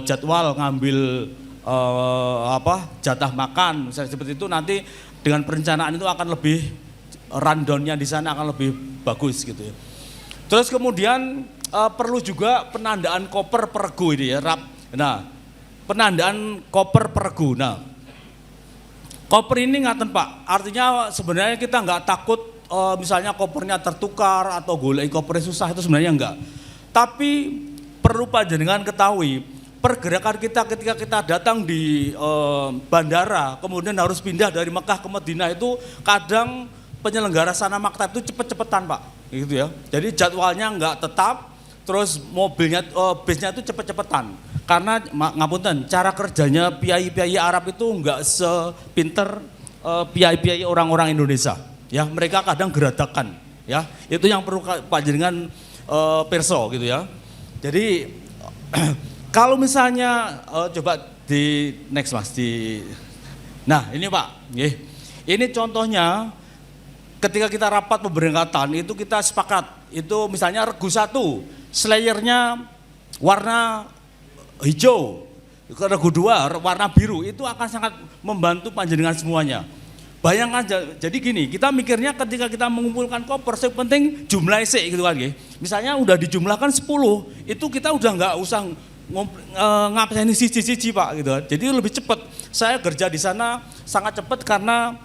jadwal ngambil jatah makan, misalnya seperti itu. Nanti dengan perencanaan itu akan lebih rundown-nya di sana akan lebih bagus gitu ya. Terus kemudian perlu juga penandaan koper peregu ini ya. Nah, penandaan koper peregu. Nah, koper ini ngaten Pak, artinya sebenarnya kita nggak takut misalnya kopernya tertukar atau golek kopernya susah, itu sebenarnya enggak. Tapi perlu panjenengan ketahui, pergerakan kita ketika kita datang di bandara, kemudian harus pindah dari Mekah ke Madinah itu kadang penyelenggara sana maktab itu cepet-cepetan Pak, gitu ya. Jadi jadwalnya enggak tetap. Terus mobilnya, bisnya itu cepet-cepetan. Karena ngapunten, cara kerjanya piai-piai Arab itu enggak sepinter piai-piai orang-orang Indonesia. Ya, mereka kadang geradakan. Ya, itu yang perlu panjenengan perso gitu ya. Jadi kalau misalnya coba di next Mas nah ini Pak, ini contohnya ketika kita rapat pemberangkatan itu kita sepakat itu misalnya regu 1 slayernya warna hijau, regu 2 warna biru, itu akan sangat membantu panjenengan semuanya. Bayangkan jadi gini, kita mikirnya ketika kita mengumpulkan koper, yang penting jumlah isi gitu kan. Misalnya udah dijumlahkan 10, itu kita udah nggak usah ngapain siji-siji Pak gitu kan. Jadi lebih cepat. Saya kerja di sana sangat cepat karena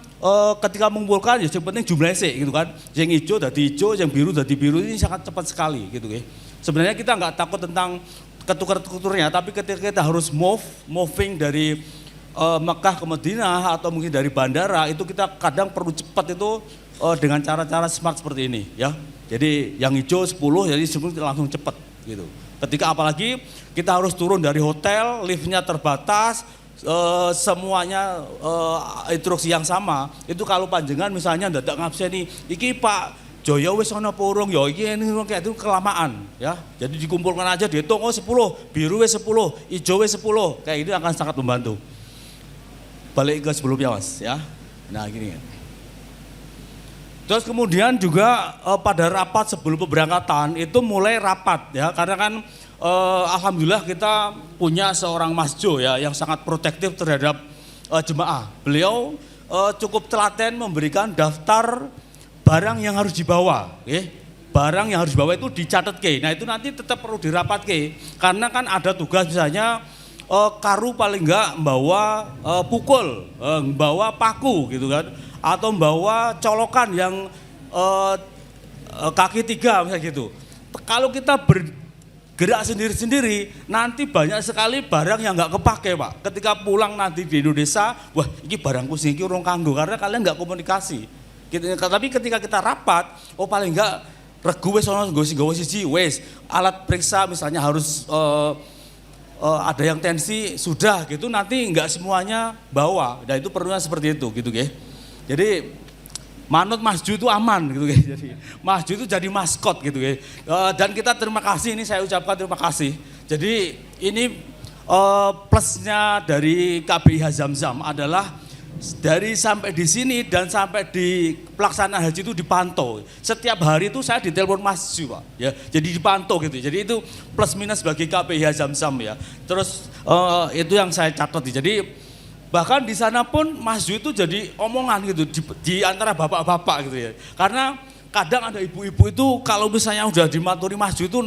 ketika mengumpulkan ya yang penting jumlah isi gitu kan. Yang hijau dari hijau, yang biru dari biru, ini sangat cepat sekali gitu ya. Sebenarnya kita nggak takut tentang ketukar-tukarnya, tapi ketika kita harus moving dari Mekah ke Madinah atau mungkin dari bandara, itu kita kadang perlu cepat itu dengan cara-cara smart seperti ini ya. Jadi yang hijau 10, jadi semua langsung cepat gitu. Ketika apalagi kita harus turun dari hotel, liftnya terbatas, semuanya instruksi yang sama. Itu kalau panjenengan misalnya dadak ngabseni, iki Pak Joyo wis ana purung ya iki kayak itu kelamaan ya. Jadi dikumpulkan aja dihitung 10, biru wis 10, hijau wis 10. Kayak ini akan sangat membantu. Balik ke sebelumnya Mas ya. Nah gini. Terus kemudian juga pada rapat sebelum pemberangkatan itu mulai rapat ya, karena kan alhamdulillah kita punya seorang Mas Jo ya yang sangat protektif terhadap jemaah. Beliau cukup telaten memberikan daftar barang yang harus dibawa, barang yang harus dibawa itu dicatat ke. Nah itu nanti tetap perlu dirapat ke, karena kan ada tugas misalnya karu paling enggak membawa pukul, membawa paku gitu kan, atau membawa colokan yang kaki 3 misalnya gitu. Kalau kita bergerak sendiri-sendiri, nanti banyak sekali barang yang enggak kepake Pak. Ketika pulang nanti di Indonesia, wah ini barangku sih ini urung kanggo, karena kalian enggak komunikasi. Tapi ketika kita rapat, paling enggak regu wis ana nggo siji wis, alat periksa misalnya harus ada yang tensi sudah gitu, nanti enggak semuanya bawa. Nah itu perlunya seperti itu gitu ya. Jadi manut Mas Ju itu aman gitu ya. Jadi Mas Ju itu jadi maskot gitu ya. Dan kita terima kasih, ini saya ucapkan terima kasih. Jadi ini plusnya dari KBIH Zamzam adalah dari sampai di sini dan sampai di pelaksanaan haji itu dipantau. Setiap hari itu saya ditelepon Mas Ju Pak, ya. Jadi dipantau gitu. Jadi itu plus minus bagi KBIH Zamzam ya. Terus itu yang saya catat. Jadi bahkan di sana pun Mas Ju itu jadi omongan gitu di antara bapak-bapak gitu ya. Karena kadang ada ibu-ibu itu kalau misalnya udah dimaturi Mas Ju itu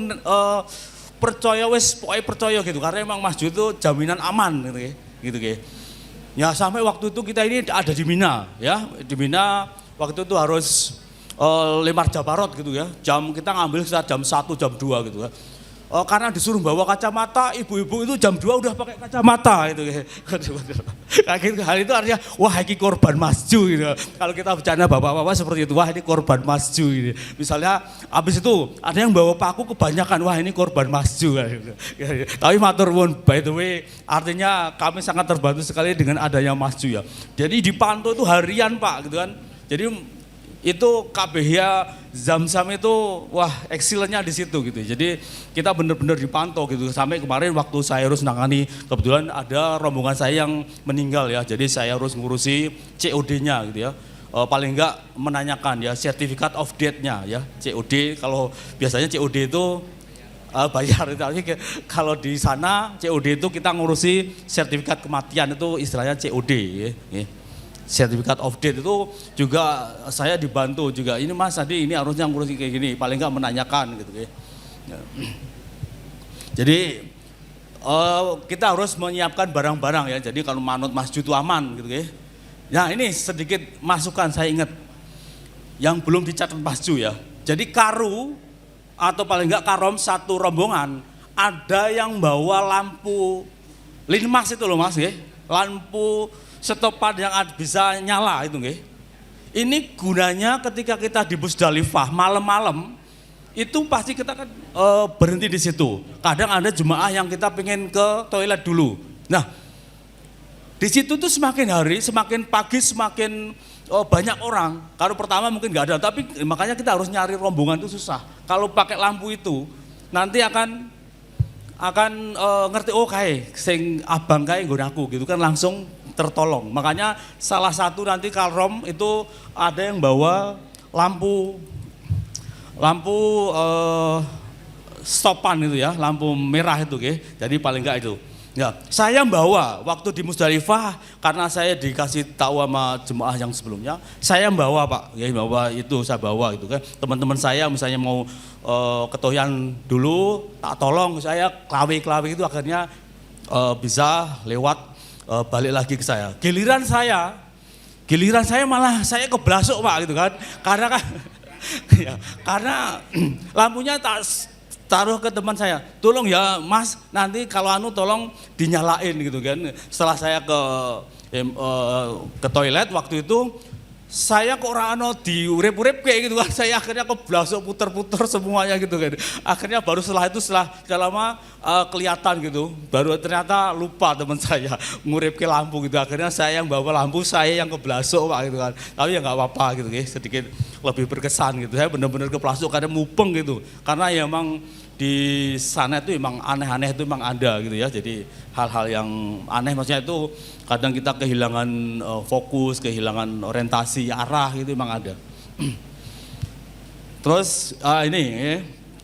percaya wes, pokoknya percaya gitu. Karena emang Mas Ju itu jaminan aman gitu ya. Gitu ya. Ya sampai waktu itu kita ini ada di Mina ya, di Mina waktu itu harus lemar Jabarot gitu ya, kita ngambil sekitar jam 1, jam 2 gitu ya. karena disuruh bawa kacamata, ibu-ibu itu jam 2 udah pakai kacamata itu. Kayak gitu, hal itu artinya wah ini korban masju gitu. Kalau kita bercanda bapak-bapak seperti itu, wah ini korban masju ini. Misalnya habis itu ada yang bawa paku kebanyakan, wah ini korban masju gitu. Tapi matur nuwun, by the way, artinya kami sangat terbantu sekali dengan adanya masju ya. Jadi dipantau itu harian Pak gitu kan. Jadi itu KBH Zam-Zam itu wah excellent-nya di situ gitu. Jadi kita benar-benar dipantau gitu. Sampai kemarin waktu saya harus nangani, kebetulan ada rombongan saya yang meninggal ya. Jadi saya harus ngurusi COD-nya gitu ya. Paling enggak menanyakan ya certificate of death-nya ya. COD, kalau biasanya COD itu bayar, tapi kalau di sana COD itu kita ngurusi sertifikat kematian, itu istilahnya COD ya. Certificate of death itu juga saya dibantu juga. Ini Mas tadi ini harusnya ngurusin kayak gini, paling enggak menanyakan gitu ya. Jadi kita harus menyiapkan barang-barang ya. Jadi kalau manut masjid itu aman gitu ya. Nah ini sedikit masukan saya ingat yang belum dicatat masjid ya. Jadi karu atau paling enggak karom satu rombongan ada yang bawa lampu linmas itu loh Mas ya. Lampu stopan yang bisa nyala itu nggih. Ini gunanya ketika kita di Musdalifah malam-malam itu pasti kita kan berhenti di situ. Kadang ada jemaah yang kita pengen ke toilet dulu. Nah, di situ tuh semakin hari, semakin pagi, semakin banyak orang. Kalau pertama mungkin nggak ada, tapi makanya kita harus nyari rombongan itu susah. Kalau pakai lampu itu nanti akan ngerti kayak sing abang kayak nggon aku gitu kan, langsung tertolong. Makanya salah satu nanti kalrom itu ada yang bawa lampu stopan itu ya, lampu merah itu ya. Jadi paling enggak itu. Ya, saya bawa waktu di Musdalifah karena saya dikasih tahu sama jemaah yang sebelumnya, saya bawa Pak, ya bawa itu saya bawa itu kan. Teman-teman saya misalnya mau ketoyan dulu, tak tolong saya klawi itu akhirnya bisa lewat balik lagi ke saya. Giliran saya malah saya keblasuk Pak gitu kan. Karena kan ya, karena lampunya tak taruh ke teman saya. Tolong ya Mas, nanti kalau tolong dinyalain gitu kan. Setelah saya ke toilet waktu itu saya kok diurep-urep kayak gitu kan, saya akhirnya keblasuk puter-puter semuanya gitu kan. Akhirnya baru setelah lama kelihatan gitu, baru ternyata lupa teman saya ngurep ke lampu gitu. Akhirnya saya yang bawa lampu, saya yang keblasuk Pak gitu kan. Tapi ya nggak apa-apa gitu, sedikit lebih berkesan gitu. Saya benar-benar keblasuk karena mupeng gitu, karena ya emang di sana itu emang aneh-aneh itu emang ada gitu ya. Jadi hal-hal yang aneh maksudnya itu kadang kita kehilangan fokus, kehilangan orientasi, arah gitu emang ada. Terus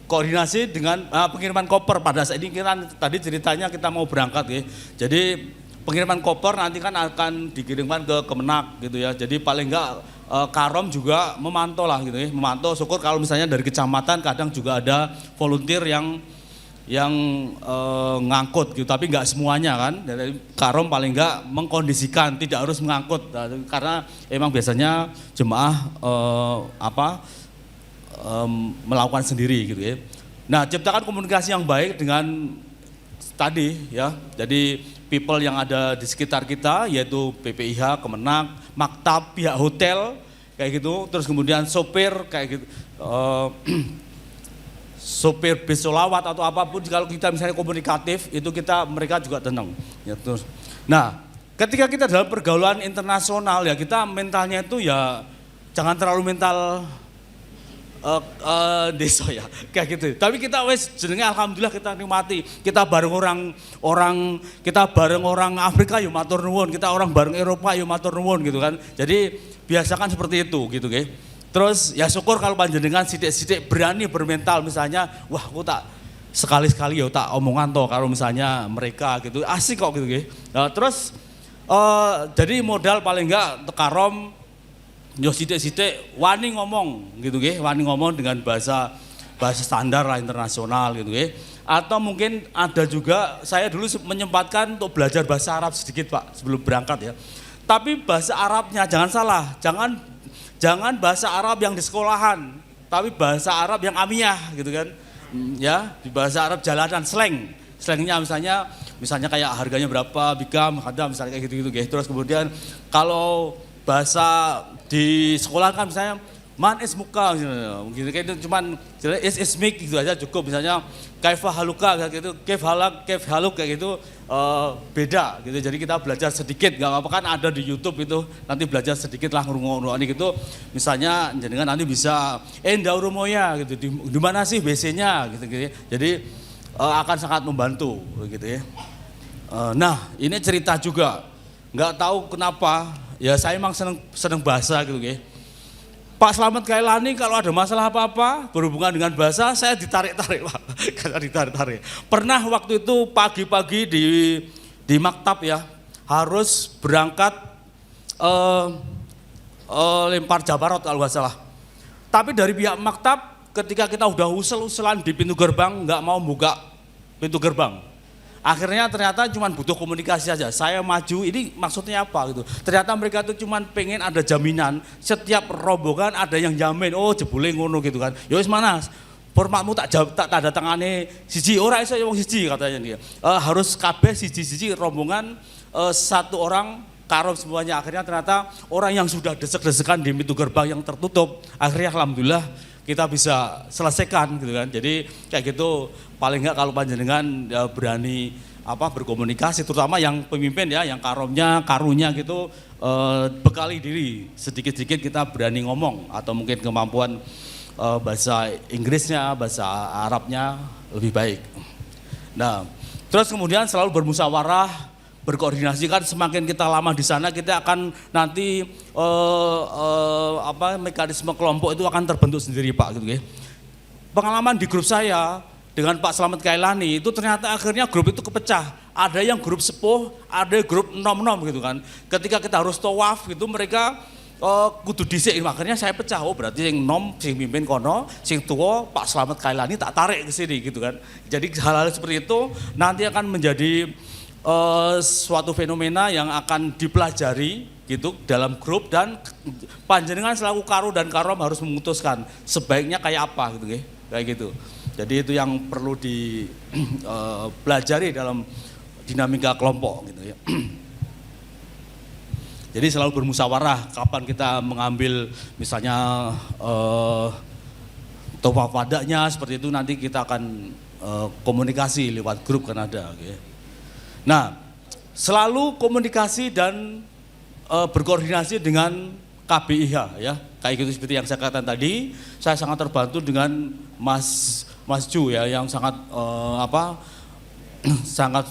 koordinasi dengan pengiriman koper pada saat ini kan tadi ceritanya kita mau berangkat ya. Jadi pengiriman koper nanti kan akan dikirimkan ke Kemenak gitu ya. Jadi paling enggak Karom juga memantau lah gitu ya, memantau. Syukur kalau misalnya dari kecamatan kadang juga ada volunteer yang ngangkut gitu, tapi nggak semuanya kan. Dari Karom paling nggak mengkondisikan, tidak harus mengangkut, karena emang biasanya jemaah melakukan sendiri gitu ya. Nah, ciptakan komunikasi yang baik dengan tadi ya. Jadi people yang ada di sekitar kita yaitu PPIH, Kemenak, maktab, pihak hotel kayak gitu, terus kemudian sopir kayak gitu, sopir bis solawat atau apapun. Kalau kita misalnya komunikatif itu mereka juga tenang ya. Terus nah ketika kita dalam pergaulan internasional ya, kita mentalnya itu ya jangan terlalu mental desa ya kayak gitu. Tapi kita wes jenenge alhamdulillah kita nikmati. Kita bareng orang Afrika yo matur nuwun, kita orang bareng Eropa yo matur nuwun gitu kan. Jadi biasakan seperti itu gitu nggih. Terus ya syukur kalau panjenengan sithik-sithik berani bermental, misalnya wah aku tak sekali-sekali ya tak omongan toh kalau misalnya mereka gitu. Asik kok gitu nggih. Nah, terus jadi modal paling enggak Karom yo sithik-sithik wani ngomong gitu nggih, wani ngomong dengan bahasa standar lah internasional gitu nggih. Atau mungkin ada juga saya dulu menyempatkan untuk belajar bahasa Arab sedikit Pak sebelum berangkat ya. Tapi bahasa Arabnya jangan salah, jangan bahasa Arab yang di sekolahan, tapi bahasa Arab yang amiyah gitu kan. ya di bahasa Arab jalanan slangnya misalnya kayak harganya berapa bikam ada misalnya kayak gitu-gitu guys. Terus kemudian kalau bahasa di sekolah kan misalnya man ismuka gitu kayak itu cuman ismik gitu aja cukup. Misalnya kaifa haluka kayak gitu, kaif haluk kayak gitu beda gitu. Jadi kita belajar sedikit nggak apa-apa kan ada di YouTube itu, nanti belajar sedikit lah ngurung-ngurung gitu. Misalnya jenengan nanti bisa ndaur moya gitu di mana sih BC-nya gitu. Jadi akan sangat membantu gitu ya. Nah ini cerita juga, nggak tahu kenapa ya saya emang seneng bahasa gitu ya. Pak Slamet Kailani kalau ada masalah apa-apa berhubungan dengan bahasa saya ditarik-tarik Pak, ditarik-tarik. Pernah waktu itu pagi-pagi di maktab ya harus berangkat lempar jabarot kalau nggak salah. Tapi dari pihak maktab ketika kita udah usel-uselan di pintu gerbang nggak mau buka pintu gerbang. Akhirnya ternyata cuma butuh komunikasi saja. Saya maju, ini maksudnya apa gitu. Ternyata mereka tuh cuma pengen ada jaminan. Setiap rombongan ada yang jamin. Oh jebule ngono gitu kan. Ya wis mana? Formatmu tak tanda tangane siji ora iso wong siji katanya dia. Harus kabeh siji-siji rombongan satu orang karo semuanya. Akhirnya ternyata orang yang sudah desek-desekan di pintu gerbang yang tertutup, akhirnya alhamdulillah kita bisa selesaikan gitu kan. Jadi kayak gitu paling enggak kalau panjenengan ya berani berkomunikasi, terutama yang pemimpin ya, yang karunya gitu bekali diri sedikit-sedikit kita berani ngomong atau mungkin kemampuan bahasa Inggrisnya, bahasa Arabnya lebih baik. Nah, terus kemudian selalu bermusyawarah, berkoordinasi kan semakin kita lama di sana kita akan nanti mekanisme kelompok itu akan terbentuk sendiri Pak gitu ya. Pengalaman di grup saya dengan Pak Slamet Kailani itu ternyata akhirnya grup itu kepecah. Ada yang grup sepuh, ada grup nom-nom gitu kan. Ketika kita harus tawaf gitu mereka kudu dhisik, akhirnya saya pecah. Oh berarti yang nom sing pimpin kono, sing tua Pak Slamet Kailani tak tarik ke sini gitu kan. Jadi hal-hal seperti itu nanti akan menjadi suatu fenomena yang akan dipelajari gitu dalam grup, dan panjenengan selaku karu dan karom harus memutuskan sebaiknya kayak apa gitu kayak gitu. Jadi itu yang perlu dipelajari dalam dinamika kelompok gitu ya. Jadi selalu bermusyawarah kapan kita mengambil misalnya tawaf wadahnya seperti itu, nanti kita akan komunikasi lewat grup kan ada gitu ya. Nah, selalu komunikasi dan berkoordinasi dengan KBIH ya. Kayak gitu seperti yang saya katakan tadi, saya sangat terbantu dengan Mas Ju ya yang sangat sangat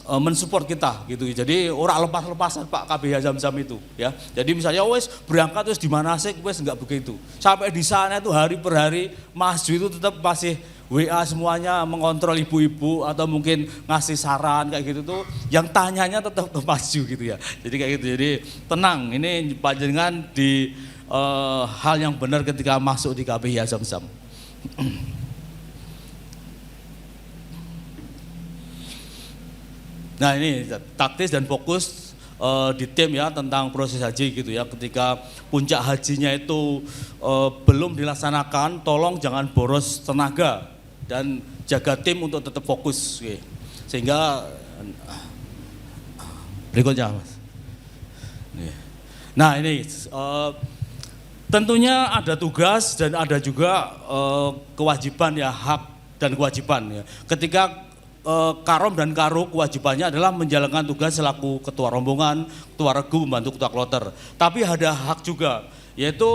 mensupport kita gitu. Jadi orang lepas-lepasan Pak KBIH Zam-Zam itu ya. Jadi misalnya wes berangkat wes di mana sih, wes enggak begitu. Sampai di sana itu hari per hari Mas Ju itu tetap masih WA semuanya, mengontrol ibu-ibu atau mungkin ngasih saran kayak gitu tuh, yang tanyanya tetap ke Mas Ju gitu ya. Jadi kayak gitu. Jadi tenang, ini panjenengan di hal yang benar ketika masuk di KBIH Zam-Zam. Nah ini taktis dan fokus di tim ya tentang proses haji gitu ya. Ketika puncak hajinya itu belum dilaksanakan, tolong jangan boros tenaga dan jaga tim untuk tetap fokus. Sehingga berikutnya Mas. Nah ini tentunya ada tugas dan ada juga kewajiban ya, hak dan kewajiban ya. Ketika karom dan karu kewajibannya adalah menjalankan tugas selaku ketua rombongan, ketua regu, membantu ketua kloter. Tapi ada hak juga, yaitu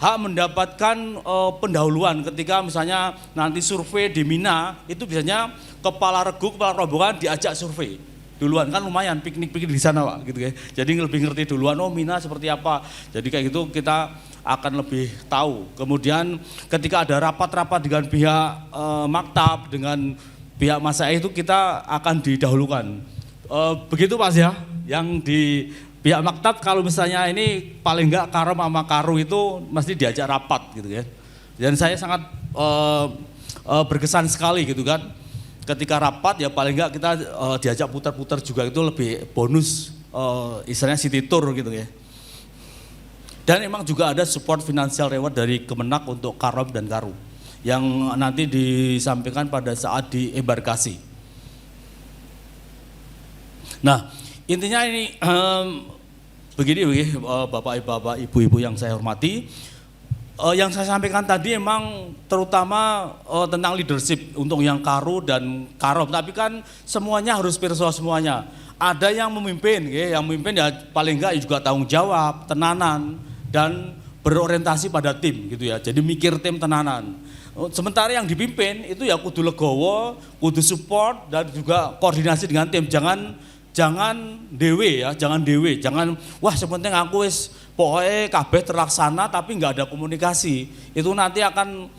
hak mendapatkan pendahuluan ketika misalnya nanti survei di Mina, itu biasanya kepala regu, kepala rombongan diajak survei duluan, kan lumayan piknik-piknik di sana Pak gitu ya. Jadi lebih ngerti duluan, oh Mina seperti apa. Jadi kayak gitu kita akan lebih tahu. Kemudian ketika ada rapat-rapat dengan pihak maktab, dengan pihak Masai itu kita akan didahulukan. Begitu Pak ya, yang di pihak maktab kalau misalnya ini paling enggak karom sama karu itu mesti diajak rapat gitu ya. Dan saya sangat berkesan sekali gitu kan. Ketika rapat ya paling enggak kita diajak putar-putar juga, itu lebih bonus istilahnya city tour gitu ya. Dan emang juga ada support financial reward dari Kemenak untuk karom dan karu. yang nanti disampaikan pada saat diembarkasi. Nah, intinya ini begini Bapak Ibu yang saya hormati, yang saya sampaikan tadi emang terutama tentang leadership untuk yang karu dan karom, tapi kan semuanya harus pirsa semuanya. Ada yang memimpin, yang memimpin ya paling enggak juga tanggung jawab, tenanan dan berorientasi pada tim gitu ya. Jadi mikir tim tenanan. Sementara yang dipimpin itu ya kudu legowo, kudu support dan juga koordinasi dengan tim. Jangan dewe ya, jangan wah sepenting aku wis pokoknya kabeh terlaksana tapi nggak ada komunikasi. Itu nanti akan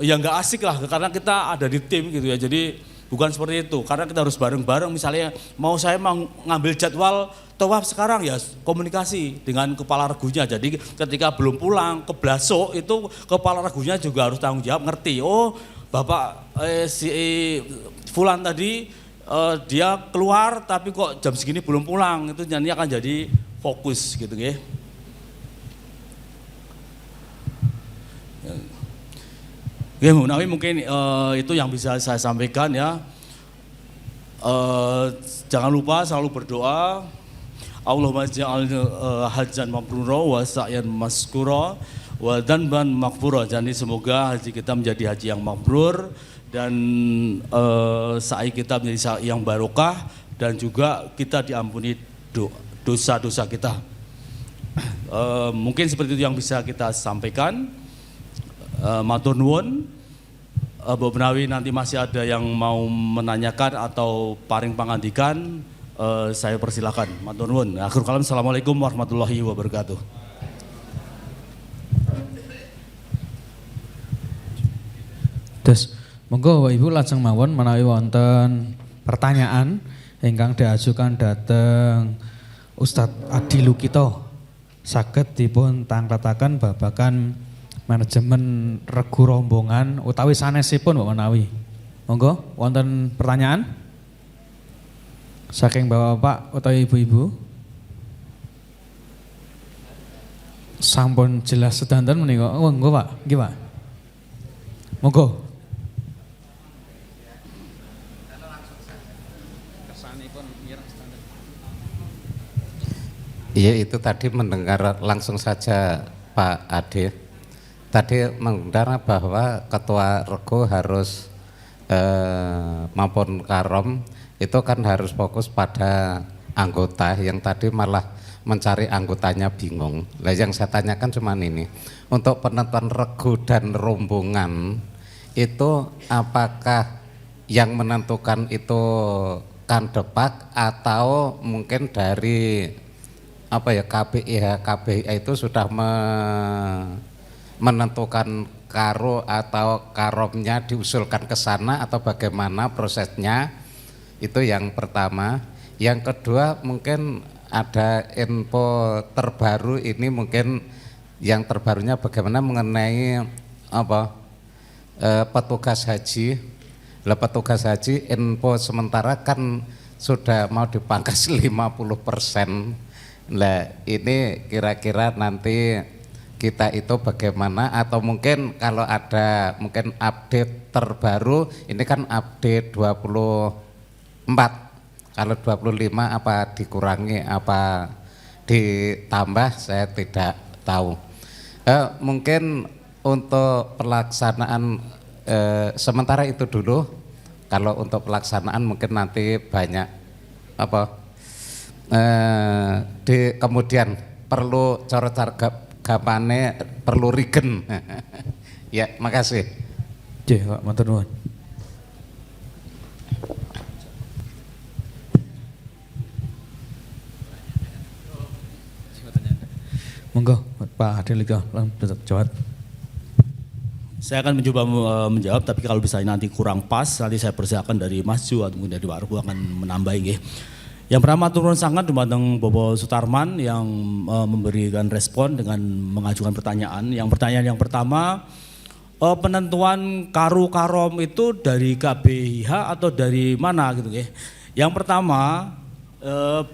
ya nggak asik lah karena kita ada di tim gitu ya. Jadi bukan seperti itu, karena kita harus bareng-bareng. Misalnya saya mau ngambil jadwal tawaf sekarang ya komunikasi dengan kepala regunya. Jadi ketika belum pulang ke Blaso itu kepala regunya juga harus tanggung jawab, ngerti. Oh Bapak si Fulan tadi dia keluar tapi kok jam segini belum pulang, itu nanti akan jadi fokus gitu ya. Oke, Munawi mungkin itu yang bisa saya sampaikan ya. Jangan lupa selalu berdoa. Allahumma ja'al hajjan mabrura wa sa'yan maskura wa dhanban maghfura. Jadi semoga haji kita menjadi haji yang mabrur dan sa'i kita menjadi sa'i yang barokah dan juga kita diampuni dosa-dosa kita. Mungkin seperti itu yang bisa kita sampaikan. Matur nuwun. Bu Menawi nanti masih ada yang mau menanyakan atau paring pangandikan, saya persilakan. Matur nuwun. Akhirul kalam, assalamualaikum warahmatullahi wabarakatuh. Monggo Bapak Ibu lajeng mawon menawi wonten pertanyaan ingkang diajukan dhateng Ustadz Adi Lukito saged dipun tangkletaken babagan manajemen regu rombongan utawi sanesipun Bapak menawi. Monggo wonten pertanyaan saking Bapak-bapak utawi Ibu-ibu. Sampun jelas sedanten menika. Oh, monggo Pak, nggih Pak. Monggo. Iya, itu tadi mendengar langsung saja Pak Ade. Tadi mendengar bahwa ketua rego harus maupun karom itu kan harus fokus pada anggota, yang tadi malah mencari anggotanya bingung. Nah, yang saya tanyakan cuma ini, untuk penentuan rego dan rombongan itu apakah yang menentukan itu Kandepak atau mungkin dari KPIH itu sudah menentukan karo atau karomnya diusulkan ke sana atau bagaimana prosesnya? Itu yang pertama. Yang kedua, mungkin ada info terbaru ini, mungkin yang terbarunya bagaimana mengenai petugas haji. Petugas haji info sementara kan sudah mau dipangkas 50%. Nah, ini kira-kira nanti kita itu bagaimana, atau mungkin kalau ada mungkin update terbaru, ini kan update 24, kalau 25 apa dikurangi apa ditambah saya tidak tahu. Mungkin untuk pelaksanaan sementara itu dulu. Kalau untuk pelaksanaan mungkin nanti banyak kemudian perlu cara-cara gapane, perlu regen. Ya, makasih. Nggih, Pak, matur nuwun. Monggo Pak Adil jawab. Saya akan mencoba menjawab, tapi kalau bisa nanti kurang pas, nanti saya persilakan dari Mas Ju atau dari Pak Argo akan menambah nggih. Yang pertama turun sangat dumateng Bobo Sutarman yang memberikan respon dengan mengajukan pertanyaan. Pertanyaan yang pertama, penentuan karu karom itu dari KBIH atau dari mana gitu ya. Yang pertama,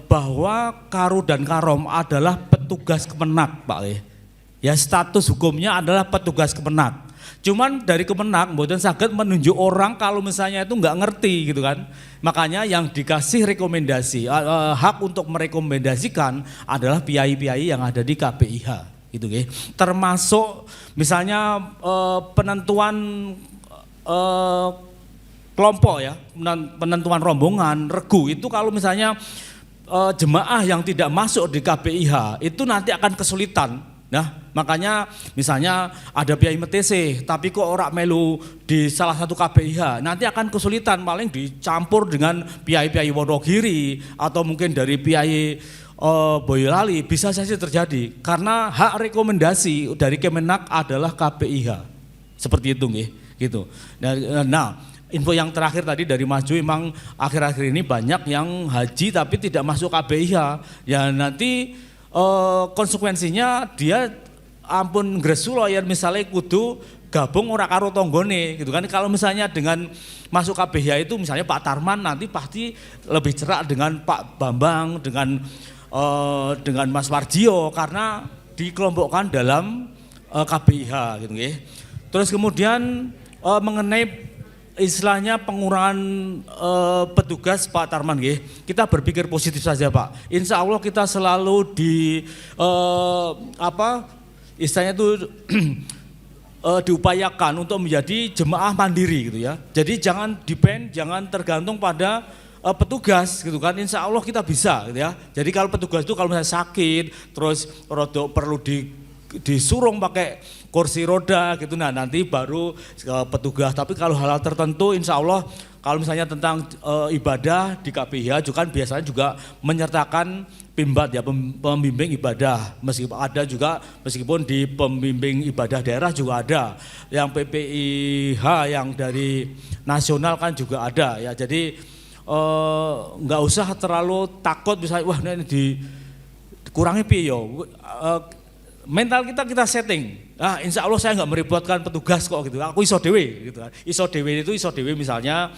bahwa karu dan karom adalah petugas Kemenak Pak ya. Ya, status hukumnya adalah petugas Kemenak. Cuman dari Kemenak mboten saged menunjuk orang kalau misalnya itu nggak ngerti gitu kan. Makanya yang dikasih rekomendasi, hak untuk merekomendasikan adalah piai-piai yang ada di KPIH gitu nggih. Termasuk misalnya penentuan kelompok ya, penentuan rombongan, regu itu kalau misalnya jemaah yang tidak masuk di KPIH itu nanti akan kesulitan. Nah, makanya misalnya ada piai metese tapi kok ora melu di salah satu KPIH, nanti akan kesulitan, paling dicampur dengan piai-piai Wonogiri atau mungkin dari piai Boyolali, bisa saja terjadi karena hak rekomendasi dari Kemenak adalah KPIH. Seperti itu nggih, gitu. Nah, info yang terakhir tadi dari Mas Ju, memang akhir-akhir ini banyak yang haji tapi tidak masuk KPIH. Ya nanti konsekuensinya dia ampun gresulo ya misalnya kudu gabung ora karo tonggone gitu kan. Kalau misalnya dengan masuk KPIH itu misalnya Pak Tarman nanti pasti lebih cerak dengan Pak Bambang, dengan Mas Warjio karena dikelompokkan dalam KPIH gitu nggih. Terus kemudian mengenai istilahnya pengurangan petugas Pak Tarman nggih. Kita berpikir positif saja Pak. Insya Allah kita selalu istilahnya itu diupayakan untuk menjadi jemaah mandiri gitu ya. Jadi jangan jangan tergantung pada petugas gitu kan. Insya Allah kita bisa gitu ya. Jadi kalau petugas itu kalau misalnya sakit terus rodok perlu disurung pakai kursi roda gitu, nah nanti baru petugas. Tapi kalau hal-hal tertentu insya Allah kalau misalnya tentang ibadah di KPIH juga kan biasanya juga menyertakan pimbat ya, pembimbing ibadah, meskipun di pembimbing ibadah daerah juga ada, yang PPIH yang dari nasional kan juga ada ya. Jadi nggak usah terlalu takut misalnya wah ini dikurangi piye yo. Mental kita setting, insya Allah saya nggak meributkan petugas kok gitu, aku iso dewe gitu. Iso dewe misalnya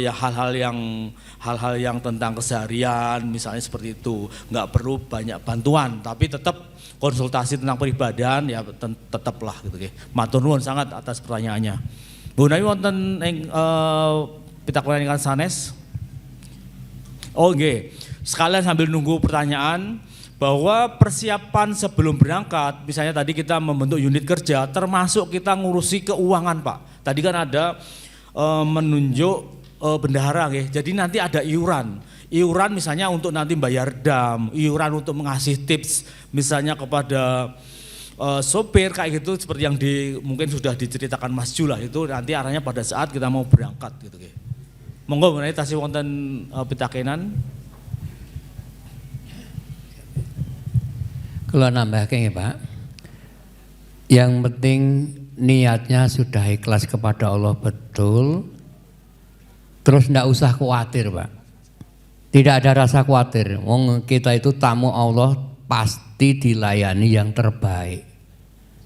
ya hal-hal yang tentang keseharian misalnya seperti itu, nggak perlu banyak bantuan, tapi tetap konsultasi tentang peribadahan ya tetaplah gitu. Matur nuwun sangat atas pertanyaannya. Bu Nawi wonten ing pitakonan ingkang sanes. Oh nggih, sekalian sambil nunggu pertanyaan. Bahwa persiapan sebelum berangkat, misalnya tadi kita membentuk unit kerja, termasuk kita ngurusi keuangan Pak. Tadi kan ada menunjuk bendahara, jadi nanti ada iuran misalnya untuk nanti bayar dam, iuran untuk mengasih tips misalnya kepada sopir kayak gitu, seperti yang mungkin sudah diceritakan Mas Jula itu nanti arahnya pada saat kita mau berangkat gitu. Monggo menawi tasih wonten pitakenan. Kalau nambahke ya Pak, yang penting niatnya sudah ikhlas kepada Allah betul, terus ndak usah khawatir Pak. Tidak ada rasa khawatir, wong kita itu tamu Allah pasti dilayani yang terbaik.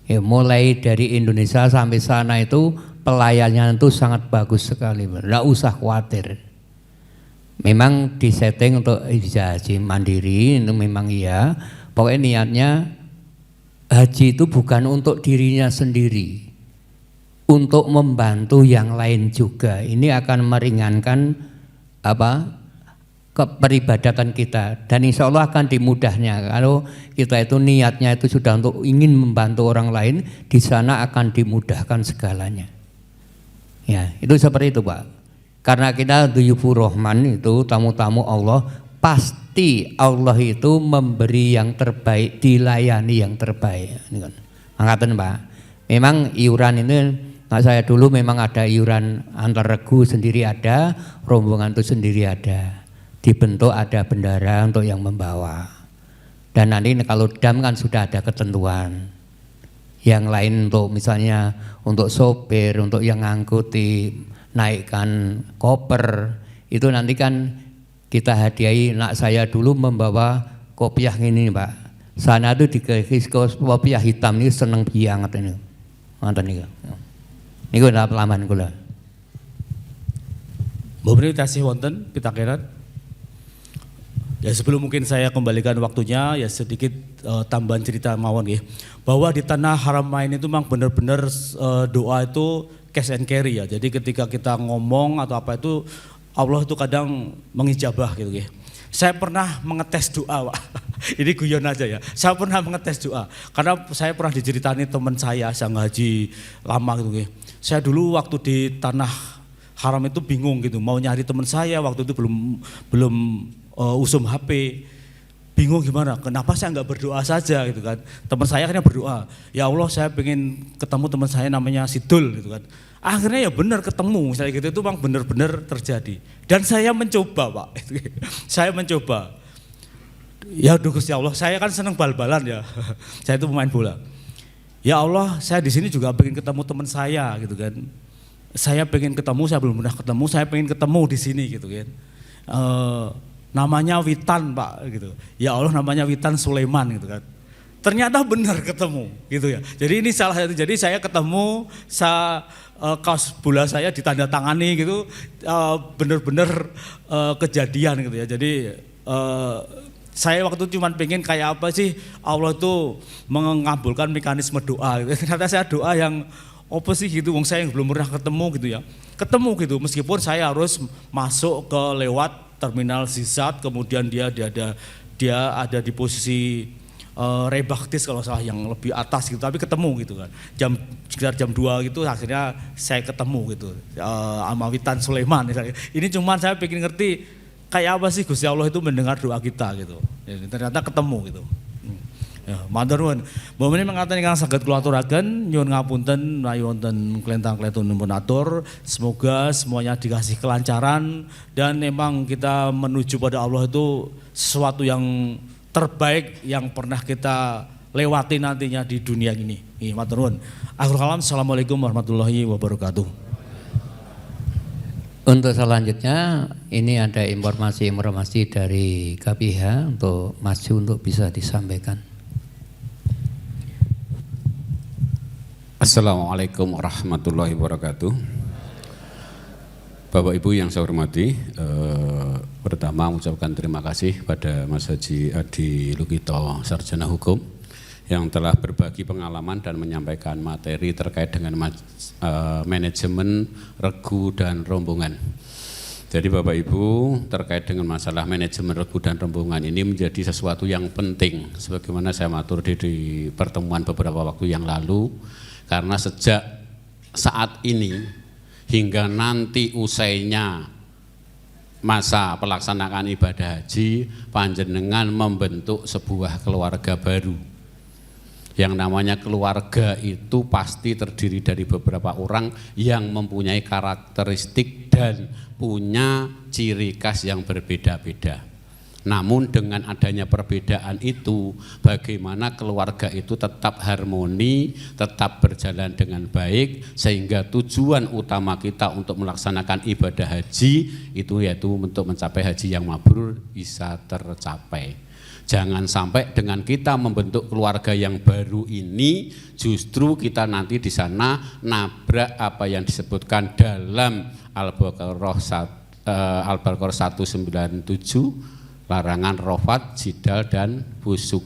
Ya, mulai dari Indonesia sampai sana itu pelayanan itu sangat bagus sekali, ndak usah khawatir. Memang disetting untuk haji mandiri itu memang iya. Pokoknya niatnya haji itu bukan untuk dirinya sendiri, untuk membantu yang lain juga. Ini akan meringankan keperibadatan kita dan insya Allah akan dimudahnya. Kalau kita itu niatnya itu sudah untuk ingin membantu orang lain, di sana akan dimudahkan segalanya. Ya, itu seperti itu Pak. Karena kita Duyufur Rahman itu tamu-tamu Allah. Pasti Allah itu memberi yang terbaik, dilayani yang terbaik. Mengatakan Pak, memang iuran ini, saya dulu memang ada iuran antar regu sendiri ada, rombongan itu sendiri ada. Dibentuk ada bendara untuk yang membawa. Dan nanti kalau dam kan sudah ada ketentuan. Yang lain untuk misalnya untuk sopir, untuk yang ngangkuti, naikkan koper, itu nanti kan kita hadiahi. Nak saya dulu membawa kopiah ini Pak, sana itu dikasih kopiah hitam ini seneng banget ini. Mantan ini. Ini adalah pelaman kula. Mbok menawi tasih wonten pitakenan. Ya sebelum mungkin saya kembalikan waktunya, ya sedikit tambahan cerita mawon ya. Bahwa di tanah Haramain itu memang benar-benar doa itu cash and carry ya. Jadi ketika kita ngomong atau apa itu Allah itu kadang mengijabah gitu ya. Saya pernah mengetes doa, Pak. Ini guyon aja ya. Saya pernah mengetes doa karena saya pernah diceritani teman saya sang haji lama gitu ya. Saya dulu waktu di tanah Haram itu bingung gitu, mau nyari teman saya waktu itu belum usum HP, bingung gimana, kenapa saya nggak berdoa saja gitu kan. Teman saya akhirnya berdoa, ya Allah saya pengen ketemu teman saya namanya Sidul gitu kan. Akhirnya ya benar ketemu, misalnya gitu itu memang benar-benar terjadi. Dan saya mencoba Pak, saya mencoba. Ya Gusti Allah, saya kan senang bal-balan ya, saya itu pemain bola. Ya Allah, saya di sini juga pengen ketemu teman saya gitu kan. Saya pengen ketemu, saya belum pernah ketemu, saya pengen ketemu di sini gitu kan. Namanya Witan Pak gitu. Ya Allah namanya Witan Sulaiman gitu kan. Ternyata benar ketemu gitu ya. Jadi ini salah satu, jadi saya ketemu kaos bola saya ditandatangani gitu, benar-benar kejadian gitu ya. Jadi saya waktu itu cuma pengen kayak apa sih Allah itu mengabulkan mekanisme doa gitu. Ternyata saya doa yang apa sih gitu, wong saya yang belum pernah ketemu gitu ya. Ketemu gitu meskipun saya harus masuk ke lewat terminal Zizat, kemudian dia ada di posisi Rebaktis kalau salah yang lebih atas gitu, tapi ketemu gitu kan. Sekitar jam 2 gitu akhirnya saya ketemu gitu. Sama Witan Sulaiman misalnya. Ini cuman saya pengen ngerti kayak apa sih Gusti Allah itu mendengar doa kita gitu. Ya, ternyata ketemu gitu. Ya, matur nuwun. Mbok menika mengatakan ingkang saged kula aturaken nyuwun ngapunten menawi wonten klentang-klentun pun atur. Semoga semuanya dikasih kelancaran dan memang kita menuju pada Allah itu sesuatu yang terbaik yang pernah kita lewati nantinya di dunia ini. Matur nuwun. Akhirul kalam, assalamualaikum warahmatullahi wabarakatuh. Untuk selanjutnya ini ada informasi dari KPH untuk maju untuk bisa disampaikan. Assalamualaikum warahmatullahi wabarakatuh. Bapak Ibu yang saya hormati, pertama mengucapkan terima kasih pada Mas Haji Adi Lukito, Sarjana Hukum yang telah berbagi pengalaman dan menyampaikan materi terkait dengan manajemen regu dan rombongan. Jadi Bapak Ibu, terkait dengan masalah manajemen regu dan rombongan ini menjadi sesuatu yang penting sebagaimana saya matur di pertemuan beberapa waktu yang lalu. Karena sejak saat ini hingga nanti usainya masa pelaksanaan ibadah haji, panjenengan membentuk sebuah keluarga baru. Yang namanya keluarga itu pasti terdiri dari beberapa orang yang mempunyai karakteristik dan punya ciri khas yang berbeda-beda. Namun dengan adanya perbedaan itu, bagaimana keluarga itu tetap harmoni, tetap berjalan dengan baik, sehingga tujuan utama kita untuk melaksanakan ibadah haji itu yaitu untuk mencapai haji yang mabrur bisa tercapai. Jangan sampai dengan kita membentuk keluarga yang baru ini, justru kita nanti di sana nabrak apa yang disebutkan dalam Al-Baqarah 197, larangan rofat, jidal dan busuk.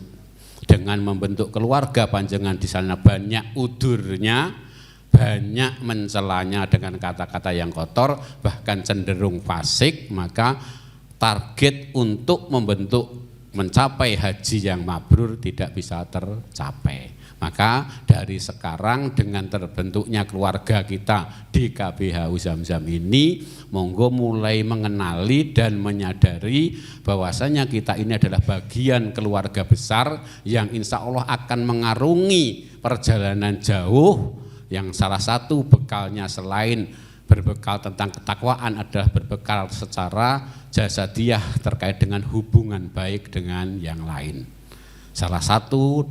Dengan membentuk keluarga panjenengan di sana banyak udurnya, banyak mencelanya dengan kata-kata yang kotor, bahkan cenderung fasik, maka target untuk mencapai haji yang mabrur tidak bisa tercapai. Maka dari sekarang dengan terbentuknya keluarga kita di KBH Zamzam ini, monggo mulai mengenali dan menyadari bahwasanya kita ini adalah bagian keluarga besar yang insya Allah akan mengarungi perjalanan jauh, yang salah satu bekalnya selain berbekal tentang ketakwaan adalah berbekal secara jasadiah terkait dengan hubungan baik dengan yang lain. Salah satu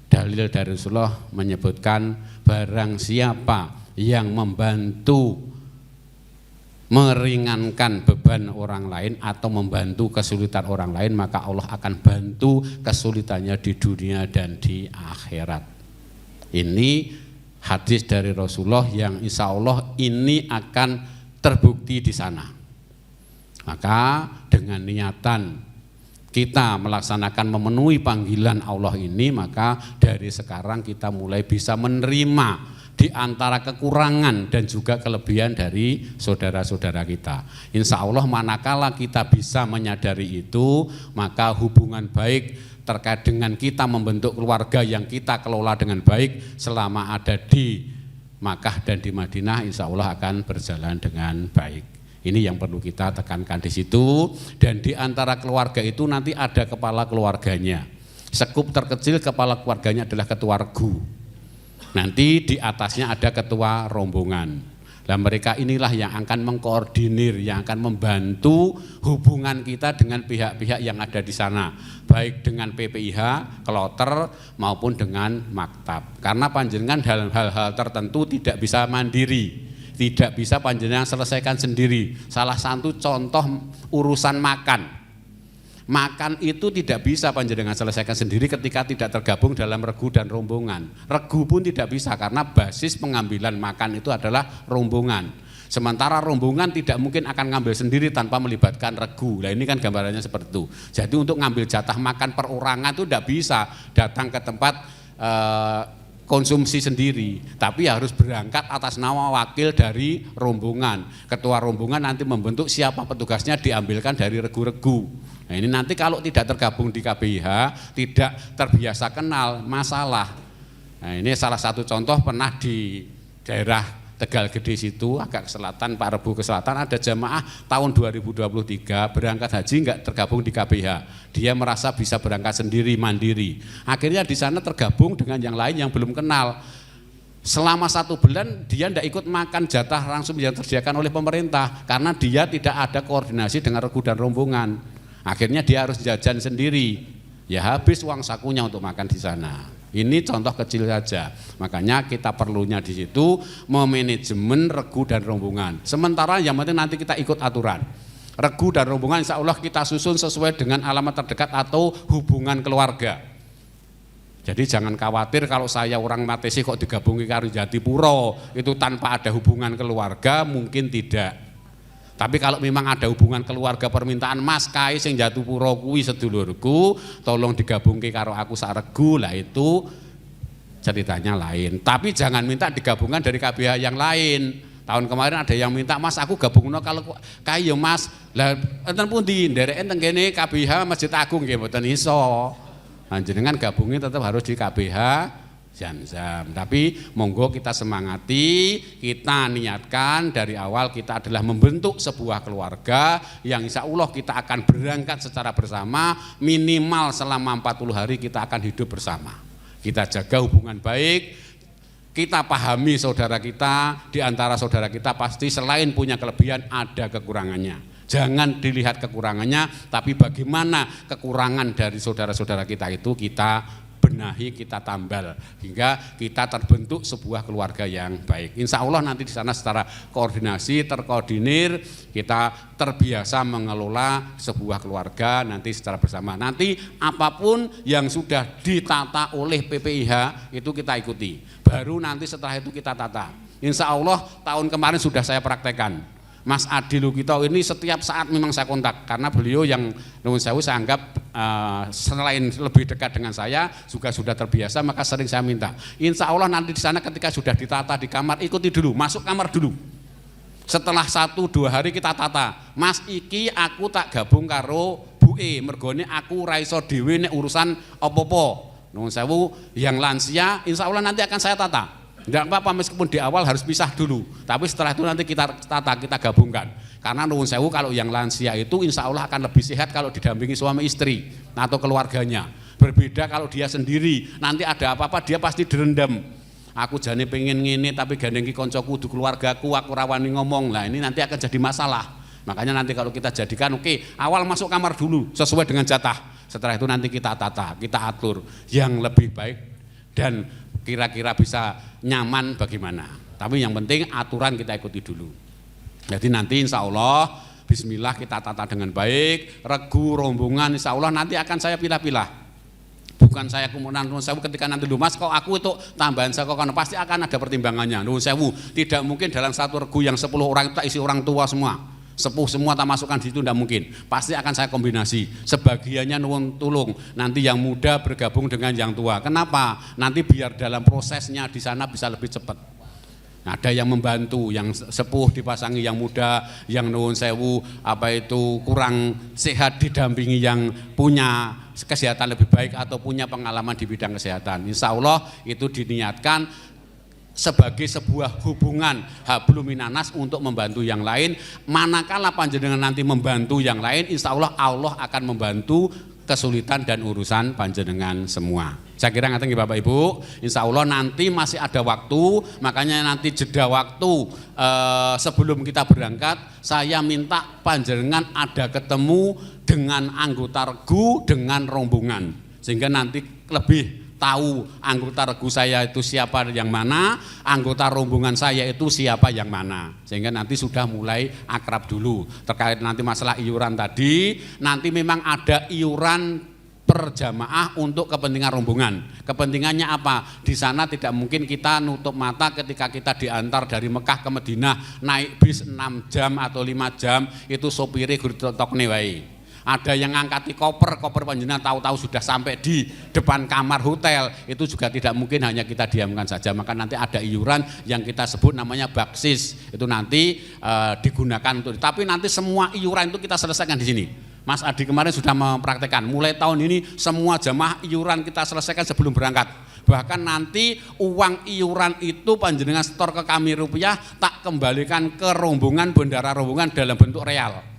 dalil dari Rasulullah menyebutkan barang siapa yang membantu meringankan beban orang lain atau membantu kesulitan orang lain, maka Allah akan bantu kesulitannya di dunia dan di akhirat. Ini hadis dari Rasulullah yang insya Allah ini akan terbukti di sana. Maka dengan niatan kita melaksanakan memenuhi panggilan Allah ini, maka dari sekarang kita mulai bisa menerima di antara kekurangan dan juga kelebihan dari saudara-saudara kita. Insya Allah manakala kita bisa menyadari itu, maka hubungan baik terkait dengan kita membentuk keluarga yang kita kelola dengan baik selama ada di Makkah dan di Madinah, insya Allah akan berjalan dengan baik. Ini yang perlu kita tekankan di situ. Dan di antara keluarga itu nanti ada kepala keluarganya. Sekup terkecil kepala keluarganya adalah ketua regu. Nanti di atasnya ada ketua rombongan. Nah, mereka inilah yang akan mengkoordinir, yang akan membantu hubungan kita dengan pihak-pihak yang ada di sana, baik dengan PPIH, kloter maupun dengan maktab. Karena panjenengan dalam hal-hal tertentu tidak bisa mandiri, tidak bisa panjenengan selesaikan sendiri. Salah satu contoh urusan makan. Makan itu tidak bisa panjenengan selesaikan sendiri ketika tidak tergabung dalam regu dan rombongan. Regu pun tidak bisa karena basis pengambilan makan itu adalah rombongan. Sementara rombongan tidak mungkin akan ngambil sendiri tanpa melibatkan regu. Nah ini kan gambarannya seperti itu. Jadi untuk ngambil jatah makan perorangan itu tidak bisa datang ke tempat konsumsi sendiri, tapi harus berangkat atas nama wakil dari rombongan. Ketua rombongan nanti membentuk siapa petugasnya, diambilkan dari regu-regu. Nah ini nanti kalau tidak tergabung di KBIH, tidak terbiasa kenal masalah. Nah ini salah satu contoh pernah di daerah Tegal Gede situ, agak ke selatan, Pak Rebu ke selatan, ada jamaah tahun 2023 berangkat haji enggak tergabung di KBIH. Dia merasa bisa berangkat sendiri, mandiri. Akhirnya di sana tergabung dengan yang lain yang belum kenal. Selama 1 bulan dia tidak ikut makan jatah langsung yang disediakan oleh pemerintah karena dia tidak ada koordinasi dengan regu dan rombongan. Akhirnya dia harus jajan sendiri. Ya habis uang sakunya untuk makan di sana. Ini contoh kecil saja. Makanya kita perlunya di situ memanajemen regu dan rombongan. Sementara yang penting nanti kita ikut aturan. Regu dan rombongan insya Allah kita susun sesuai dengan alamat terdekat atau hubungan keluarga. Jadi jangan khawatir kalau saya orang Matesi kok digabungi karo Jatipuro itu tanpa ada hubungan keluarga, mungkin tidak. Tapi kalau memang ada hubungan keluarga permintaan Mas Kai sing Jatipuro kuwi sedulurku, tolong digabungke karo aku sak regu, lah itu ceritanya lain. Tapi jangan minta digabungkan dari KBH yang lain. Tahun kemarin ada yang minta, Mas aku gabungno kalau Kai ya Mas. Lah enten pundi ndereken teng kene KBH Masjid Agung nggih mboten iso. Panjenengan gabungnya tetap harus di KBH Zamzam. Tapi monggo kita semangati, kita niatkan dari awal kita adalah membentuk sebuah keluarga yang insya Allah kita akan berangkat secara bersama, minimal selama 40 hari kita akan hidup bersama. Kita jaga hubungan baik, kita pahami saudara kita, di antara saudara kita pasti selain punya kelebihan ada kekurangannya. Jangan dilihat kekurangannya, tapi bagaimana kekurangan dari saudara-saudara kita itu kita benahi, kita tambal hingga kita terbentuk sebuah keluarga yang baik. Insya Allah nanti di sana secara koordinasi, terkoordinir, kita terbiasa mengelola sebuah keluarga nanti secara bersama. Nanti apapun yang sudah ditata oleh PPIH itu kita ikuti. Baru nanti setelah itu kita tata. Insya Allah tahun kemarin sudah saya praktekkan. Mas Adi Lukito ini setiap saat memang saya kontak karena beliau yang nuwun sewu saya anggap selain lebih dekat dengan saya juga sudah terbiasa, maka sering saya minta. Insya Allah nanti di sana ketika sudah ditata di kamar, ikuti dulu, masuk kamar dulu. Setelah 1-2 hari kita tata, Mas iki aku tak gabung karo Bu E, mergone aku raiso dhewe nek urusan apa-apa. Nuwun sewu yang lansia insya Allah nanti akan saya tata. Tidak apa-apa meskipun di awal harus pisah dulu, tapi setelah itu nanti kita tata, kita gabungkan. Karena nuwun sewu kalau yang lansia itu insya Allah akan lebih sehat kalau didampingi suami istri atau keluarganya. Berbeda kalau dia sendiri, nanti ada apa-apa dia pasti direndam. Aku jane pengen ngene tapi gandeng ki koncoku di keluargaku, aku rawani ngomong. Nah ini nanti akan jadi masalah. Makanya nanti kalau kita jadikan oke, awal masuk kamar dulu sesuai dengan jatah. Setelah itu nanti kita tata, kita atur yang lebih baik dan kira-kira bisa nyaman bagaimana. Tapi yang penting aturan kita ikuti dulu. Jadi nanti insya Allah bismillah kita tata dengan baik, regu rombongan insya Allah nanti akan saya pilah-pilah. Bukan saya kemudian nuwun sewu ketika nanti lu Mas kok aku itu tambahan saya kok pasti akan ada pertimbangannya. Nuwun sewu tidak mungkin dalam satu regu yang 10 orang itu isi orang tua semua. Sepuh semua tak masukkan di situ tidak mungkin. Pasti akan saya kombinasi. Sebagiannya nuwun tulung, nanti yang muda bergabung dengan yang tua. Kenapa? Nanti biar dalam prosesnya di sana bisa lebih cepat. Nah, ada yang membantu, yang sepuh dipasangi yang muda, yang nuwun sewu kurang sehat didampingi yang punya kesehatan lebih baik atau punya pengalaman di bidang kesehatan. Insya Allah itu diniatkan sebagai sebuah hubungan hablum minanas untuk membantu yang lain. Manakala panjenengan nanti membantu yang lain, insya Allah Allah akan membantu kesulitan dan urusan panjenengan semua. Saya kira ngaten nggih Bapak Ibu. Insya Allah nanti masih ada waktu, makanya nanti jeda waktu sebelum kita berangkat, saya minta panjenengan ada ketemu dengan anggota regu dengan rombongan, sehingga nanti lebih tahu anggota regu saya itu siapa yang mana, anggota rombongan saya itu siapa yang mana, sehingga nanti sudah mulai akrab dulu. Terkait nanti masalah iuran tadi, nanti memang ada iuran per jamaah untuk kepentingan rombongan. Kepentingannya apa? Di sana tidak mungkin kita nutup mata ketika kita diantar dari Mekah ke Madinah naik bis 6 jam atau 5 jam, itu sopire gurtokne wae. Ada yang ngangkati koper panjenengan tahu-tahu sudah sampai di depan kamar hotel, itu juga tidak mungkin hanya kita diamkan saja. Maka nanti ada iuran yang kita sebut namanya baksis, itu nanti digunakan untuk. Tapi nanti semua iuran itu kita selesaikan di sini. Mas Adi kemarin sudah mempraktekkan, mulai tahun ini semua jamaah iuran kita selesaikan sebelum berangkat. Bahkan nanti uang iuran itu panjenengan setor ke kami rupiah, tak kembalikan ke rombongan, bendara rombongan dalam bentuk real.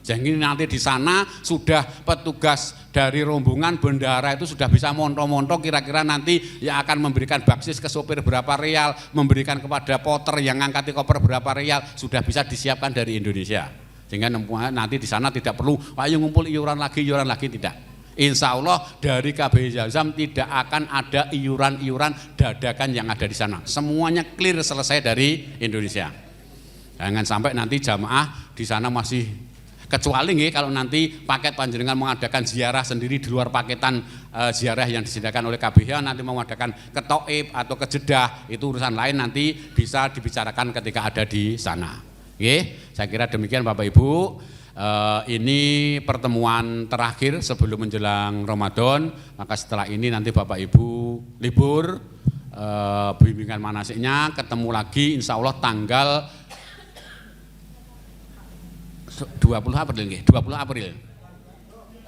Jadi nanti di sana sudah petugas dari rombongan bendara itu sudah bisa montok-montok kira-kira nanti yang akan memberikan baksis ke sopir berapa real, memberikan kepada porter yang ngangkati koper berapa real, sudah bisa disiapkan dari Indonesia. Sehingga nanti di sana tidak perlu ayo ngumpul iuran lagi tidak. Insya Allah dari KBRI Jazam tidak akan ada iuran-iuran dadakan yang ada di sana. Semuanya clear selesai dari Indonesia. Jangan sampai nanti jamaah di sana masih. Kecuali nih kalau nanti paket panjenengan mengadakan ziarah sendiri di luar paketan ziarah yang disediakan oleh KBH, nanti mengadakan ke Taif atau ke Jeddah, itu urusan lain, nanti bisa dibicarakan ketika ada di sana. Oke, saya kira demikian Bapak Ibu. Ini pertemuan terakhir sebelum menjelang Ramadan, maka setelah ini nanti Bapak Ibu libur, bimbingan manasiknya ketemu lagi insya Allah tanggal 20 April nggih, 20 April.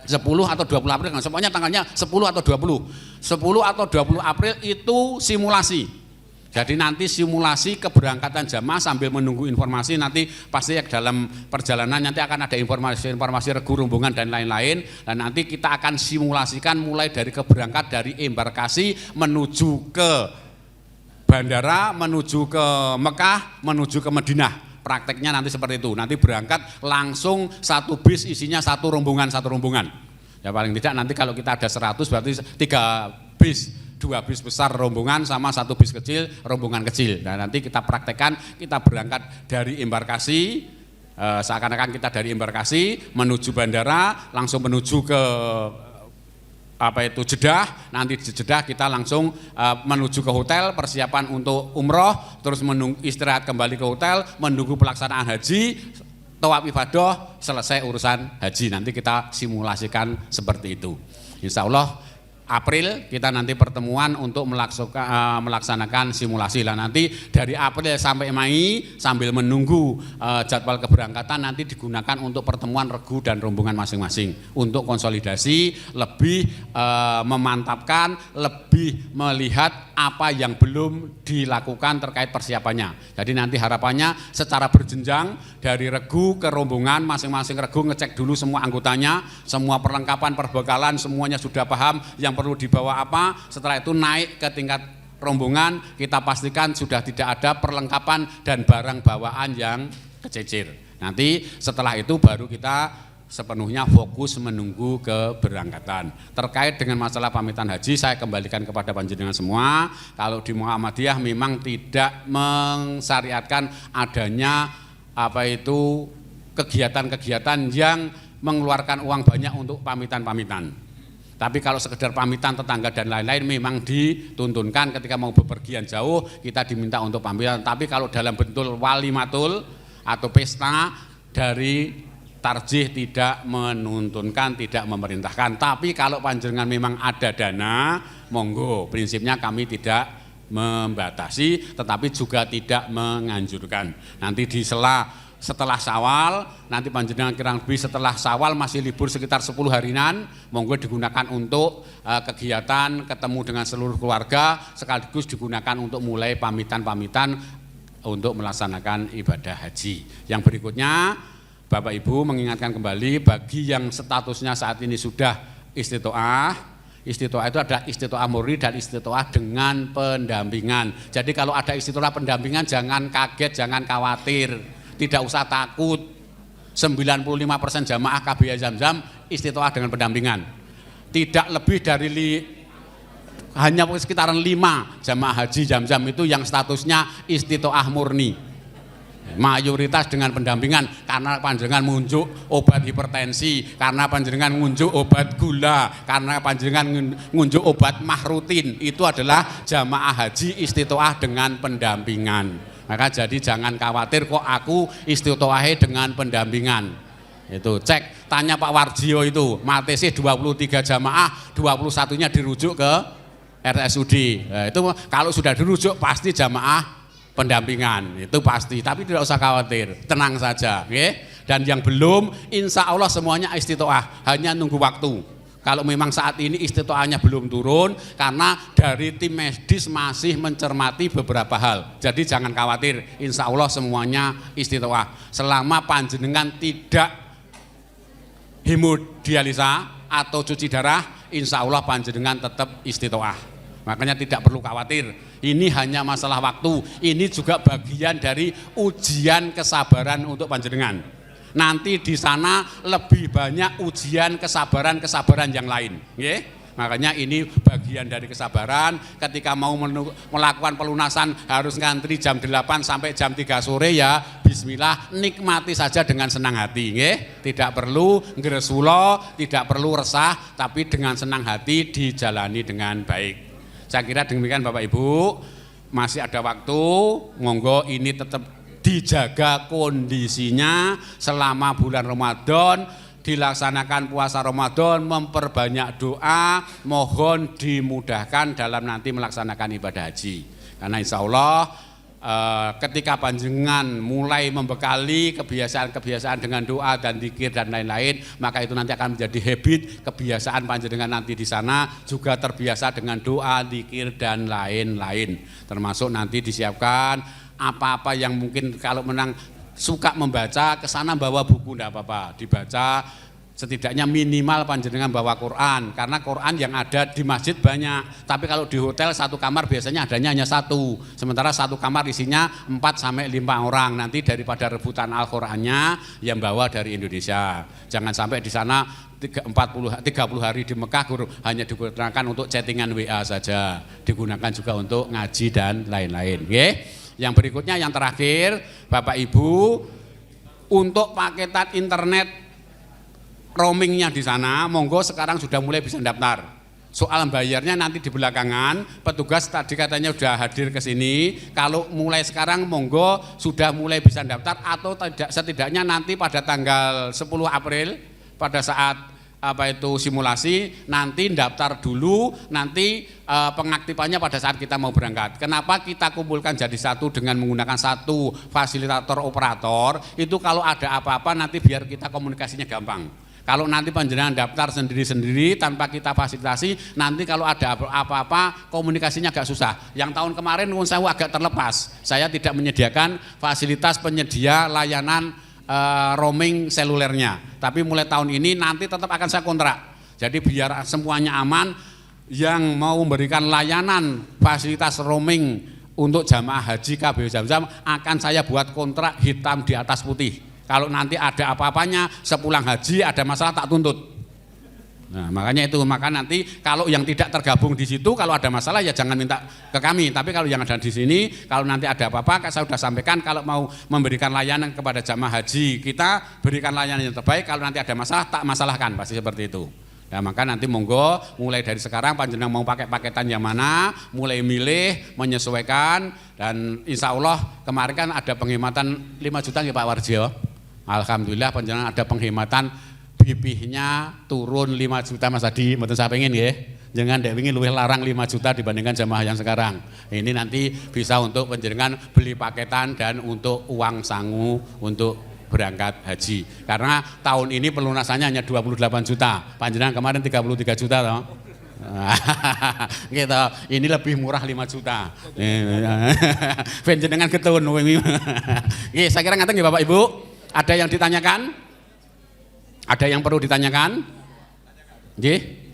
10 atau 20 April, semuanya tanggalnya 10 atau 20. 10 atau 20 April itu simulasi. Jadi nanti simulasi keberangkatan jamaah sambil menunggu informasi, nanti pasti dalam perjalanan nanti akan ada informasi regu rombongan dan lain-lain, dan nanti kita akan simulasikan mulai dari keberangkat dari embarkasi menuju ke bandara, menuju ke Mekah, menuju ke Madinah. Prakteknya nanti seperti itu. Nanti berangkat langsung satu bis isinya satu rombongan. Ya paling tidak nanti kalau kita ada 100 berarti 3 bis, 2 bis besar rombongan sama 1 bis kecil rombongan kecil. Nah nanti kita praktekkan, kita berangkat dari embarkasi, seakan-akan kita dari embarkasi menuju bandara, langsung menuju ke Jeddah. Nanti di Jeddah kita langsung menuju ke hotel, persiapan untuk umroh, terus istirahat kembali ke hotel, menunggu pelaksanaan haji, tawaf ifadah, selesai urusan haji. Nanti kita simulasikan seperti itu. Insya Allah April kita nanti pertemuan untuk melaksanakan simulasi lah. Nanti dari April sampai Mei sambil menunggu jadwal keberangkatan nanti digunakan untuk pertemuan regu dan rombongan masing-masing untuk konsolidasi, lebih memantapkan, lebih melihat apa yang belum dilakukan terkait persiapannya. Jadi nanti harapannya secara berjenjang dari regu ke rombongan, masing-masing regu ngecek dulu semua anggotanya, semua perlengkapan, perbekalan semuanya sudah paham yang perlu dibawa apa. Setelah itu naik ke tingkat rombongan, kita pastikan sudah tidak ada perlengkapan dan barang bawaan yang kececer. Nanti setelah itu baru kita sepenuhnya fokus menunggu keberangkatan. Terkait dengan masalah pamitan haji, saya kembalikan kepada panjenengan semua. Kalau di Muhammadiyah memang tidak mensyariatkan adanya kegiatan-kegiatan yang mengeluarkan uang banyak untuk pamitan-pamitan. Tapi kalau sekedar pamitan tetangga dan lain-lain memang dituntunkan ketika mau bepergian jauh kita diminta untuk pamitan. Tapi kalau dalam bentuk walimatul atau pesta dari tarjih tidak menuntunkan, tidak memerintahkan. Tapi kalau panjenengan memang ada dana, monggo. Prinsipnya kami tidak membatasi, tetapi juga tidak menganjurkan. Nanti setelah Syawal, nanti panjenengan kurang lebih setelah Syawal masih libur sekitar 10 harian, monggo digunakan untuk kegiatan ketemu dengan seluruh keluarga, sekaligus digunakan untuk mulai pamitan-pamitan untuk melaksanakan ibadah haji. Yang berikutnya, Bapak Ibu mengingatkan kembali bagi yang statusnya saat ini sudah istitoah. Istitoah itu ada istitoah murni dan istitoah dengan pendampingan. Jadi kalau ada istitoah pendampingan jangan kaget, jangan khawatir. Tidak usah takut, 95% jamaah KBIH Zamzam istitoah dengan pendampingan. Tidak lebih dari hanya sekitaran 5 jamaah haji Zamzam itu yang statusnya istitoah murni. Mayoritas dengan pendampingan karena panjenengan ngunjuk obat hipertensi, karena panjenengan ngunjuk obat gula, karena panjenengan ngunjuk obat mahrutin. Itu adalah jamaah haji istitoah dengan pendampingan. Maka jadi jangan khawatir kok aku istitoahnya dengan pendampingan. Itu cek, tanya Pak Warjio itu, matesi 23 jamaah, 21-nya dirujuk ke RSUD. Nah, itu kalau sudah dirujuk pasti jamaah pendampingan, itu pasti. Tapi tidak usah khawatir, tenang saja. Okay? Dan yang belum, insya Allah semuanya istitoah, hanya nunggu waktu. Kalau memang saat ini istitoahnya belum turun, karena dari tim medis masih mencermati beberapa hal. Jadi jangan khawatir, insya Allah semuanya istitoah. Selama panjenengan tidak hemodialisa atau cuci darah, insya Allah panjenengan tetap istitoah. Makanya tidak perlu khawatir, ini hanya masalah waktu. Ini juga bagian dari ujian kesabaran untuk panjenengan. Nanti di sana lebih banyak ujian kesabaran yang lain. Okay? Makanya ini bagian dari kesabaran. Ketika mau melakukan pelunasan harus ngantri jam 8 sampai jam 3 sore ya bismillah, nikmati saja dengan senang hati. Okay? Tidak perlu ngresulo, tidak perlu resah, tapi dengan senang hati dijalani dengan baik. Saya kira demikian Bapak Ibu, masih ada waktu, monggo ini tetap dijaga kondisinya selama bulan Ramadan, dilaksanakan puasa Ramadan, memperbanyak doa, mohon dimudahkan dalam nanti melaksanakan ibadah haji. Karena insya Allah ketika panjenengan mulai membekali kebiasaan-kebiasaan dengan doa dan zikir dan lain-lain, maka itu nanti akan menjadi habit, kebiasaan panjenengan nanti di sana juga terbiasa dengan doa, zikir dan lain-lain. Termasuk nanti disiapkan apa-apa yang mungkin kalau menang suka membaca, ke sana bawa buku enggak apa-apa, dibaca. Setidaknya minimal panjenengan bawa Quran, karena Quran yang ada di masjid banyak, tapi kalau di hotel satu kamar biasanya adanya hanya satu, sementara satu kamar isinya 4-5 orang. Nanti daripada rebutan Al-Qurannya yang bawa dari Indonesia. Jangan sampai di sana 30 hari di Mekah hanya digunakan untuk chattingan WA saja, digunakan juga untuk ngaji dan lain-lain. Okay? Yang berikutnya, yang terakhir, Bapak Ibu, untuk paketan internet roamingnya di sana, monggo sekarang sudah mulai bisa daftar. Soal bayarnya nanti di belakangan, petugas tadi katanya sudah hadir ke sini. Kalau mulai sekarang monggo sudah mulai bisa daftar, atau setidaknya nanti pada tanggal 10 April pada saat simulasi, nanti daftar dulu, nanti pengaktifannya pada saat kita mau berangkat. Kenapa kita kumpulkan jadi satu dengan menggunakan satu fasilitator operator? Itu kalau ada apa-apa nanti biar kita komunikasinya gampang. Kalau nanti panjenengan daftar sendiri-sendiri tanpa kita fasilitasi, nanti kalau ada apa-apa komunikasinya agak susah. Yang tahun kemarin saya agak terlepas, saya tidak menyediakan fasilitas penyedia layanan roaming selulernya, tapi mulai tahun ini nanti tetap akan saya kontrak. Jadi biar semuanya aman, yang mau memberikan layanan fasilitas roaming untuk jamaah haji KBIH Zamzam akan saya buat kontrak hitam di atas putih. Kalau nanti ada apa-apanya sepulang haji ada masalah tak tuntut. Nah, makanya itu, maka nanti kalau yang tidak tergabung di situ kalau ada masalah ya jangan minta ke kami, tapi kalau yang ada di sini kalau nanti ada apa-apa saya sudah sampaikan, kalau mau memberikan layanan kepada jamaah haji kita berikan layanan yang terbaik, kalau nanti ada masalah tak masalahkan, pasti seperti itu. Nah, maka nanti monggo mulai dari sekarang panjenengan mau pakai paketan yang mana, mulai milih, menyesuaikan, dan insya Allah kemarin kan ada penghematan 5 juta ya Pak Warjio. Alhamdulillah panjenengan ada penghematan bibihnya turun 5 juta Mas Adi, mboten saya pengen nggih. Jangan dek wingi luwih larang 5 juta dibandingkan jamaah yang sekarang. Ini nanti bisa untuk panjenengan beli paketan dan untuk uang sangu untuk berangkat haji. Karena tahun ini pelunasannya hanya 28 juta. Panjenengan kemarin 33 juta toh. Gitu. Ini lebih murah 5 juta. Panjenengan ketun. Nggih, saya kira ngaten nggih Bapak Ibu. Ada yang ditanyakan? Ada yang perlu ditanyakan? Nggih.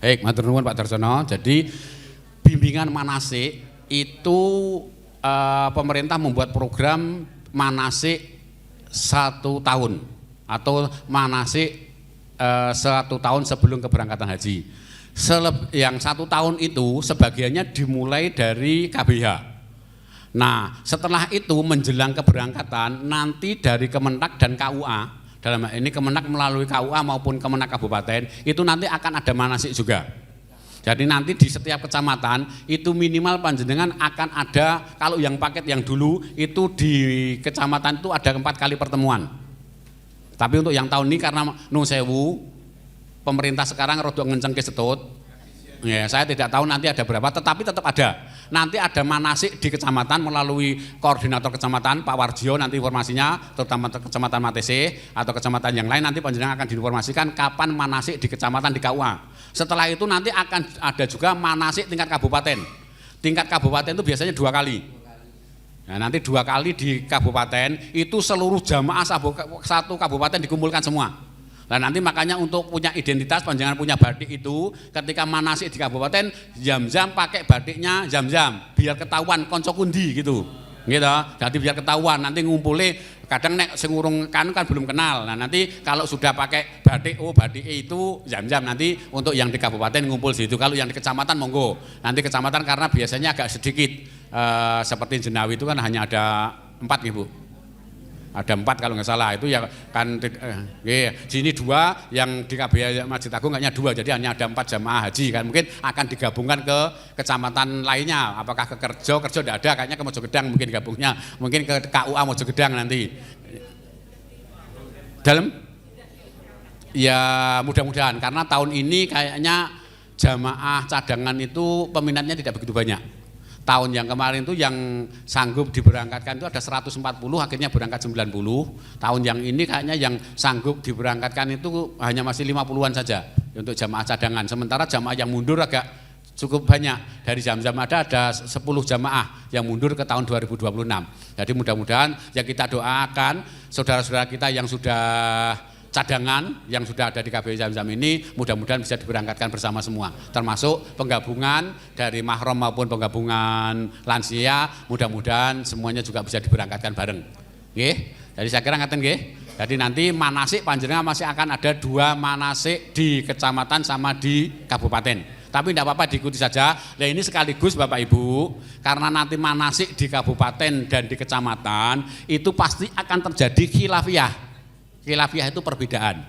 Baik, matur nuwun Pak Darsono. Jadi bimbingan manasik itu pemerintah membuat program manasik 1 tahun atau manasik 1 tahun sebelum keberangkatan haji. Yang 1 tahun itu sebagiannya dimulai dari KBH. Nah, setelah itu menjelang keberangkatan nanti dari Kemenag dan KUA. Dalam hal ini Kemenag melalui KUA maupun Kemenag Kabupaten itu nanti akan ada manasik juga. Jadi nanti di setiap kecamatan itu minimal panjenengan akan ada, kalau yang paket yang dulu itu di kecamatan itu ada 4 kali pertemuan. Tapi untuk yang tahun ini karena nun sewu pemerintah sekarang rodok ngenceng ke setut. Ya, saya tidak tahu nanti ada berapa, tetapi tetap ada. Nanti ada manasik di kecamatan melalui koordinator kecamatan Pak Warjio, nanti informasinya terutama kecamatan Matese atau kecamatan yang lain nanti panjenengan akan diinformasikan kapan manasik di kecamatan di KUA. Setelah itu nanti akan ada juga manasik tingkat kabupaten. Tingkat kabupaten itu biasanya 2 kali. Nah, nanti 2 kali di kabupaten itu seluruh jamaah satu kabupaten dikumpulkan semua. Nah nanti makanya untuk punya identitas panjenengan punya batik itu ketika manasik di kabupaten jam-jam pakai batiknya jam-jam biar ketahuan konco kundi gitu. Jadi biar ketahuan nanti ngumpulnya kadang nek sing urung kan belum kenal. Nah nanti kalau sudah pakai batik batik itu jam-jam nanti untuk yang di kabupaten ngumpul situ. Kalau yang di kecamatan monggo. Nanti kecamatan karena biasanya agak sedikit seperti Jenawi itu kan hanya ada 4 Ibu. Ada 4 kalau nggak salah itu ya kan sini 2 yang di KBH Masjid Agung hanya 2 jadi hanya ada 4 jamaah haji kan mungkin akan digabungkan ke kecamatan lainnya apakah ke Kerjo tidak ada kayaknya ke Mojogedang mungkin gabungnya mungkin ke KUA Mojogedang nanti dalam ya mudah-mudahan karena tahun ini kayaknya jamaah cadangan itu peminatnya tidak begitu banyak. Tahun yang kemarin itu yang sanggup diberangkatkan itu ada 140 akhirnya berangkat 90. Tahun yang ini kayaknya yang sanggup diberangkatkan itu hanya masih 50-an saja untuk jamaah cadangan. Sementara jamaah yang mundur agak cukup banyak. Dari jam-jam ada 10 jamaah yang mundur ke tahun 2026. Jadi mudah-mudahan yang kita doakan saudara-saudara kita yang sudah cadangan yang sudah ada di KBRI Zam-Zam ini mudah-mudahan bisa diberangkatkan bersama semua termasuk penggabungan dari mahram maupun penggabungan lansia mudah-mudahan semuanya juga bisa diberangkatkan bareng nggih. Jadi saya kira ngaten nggih. Jadi nanti manasik panjenengan masih akan ada 2 manasik di kecamatan sama di kabupaten. Tapi tidak apa-apa diikuti saja. Nah ini sekaligus Bapak Ibu karena nanti manasik di kabupaten dan di kecamatan itu pasti akan terjadi khilafiyah. Khilafiyah itu perbedaan,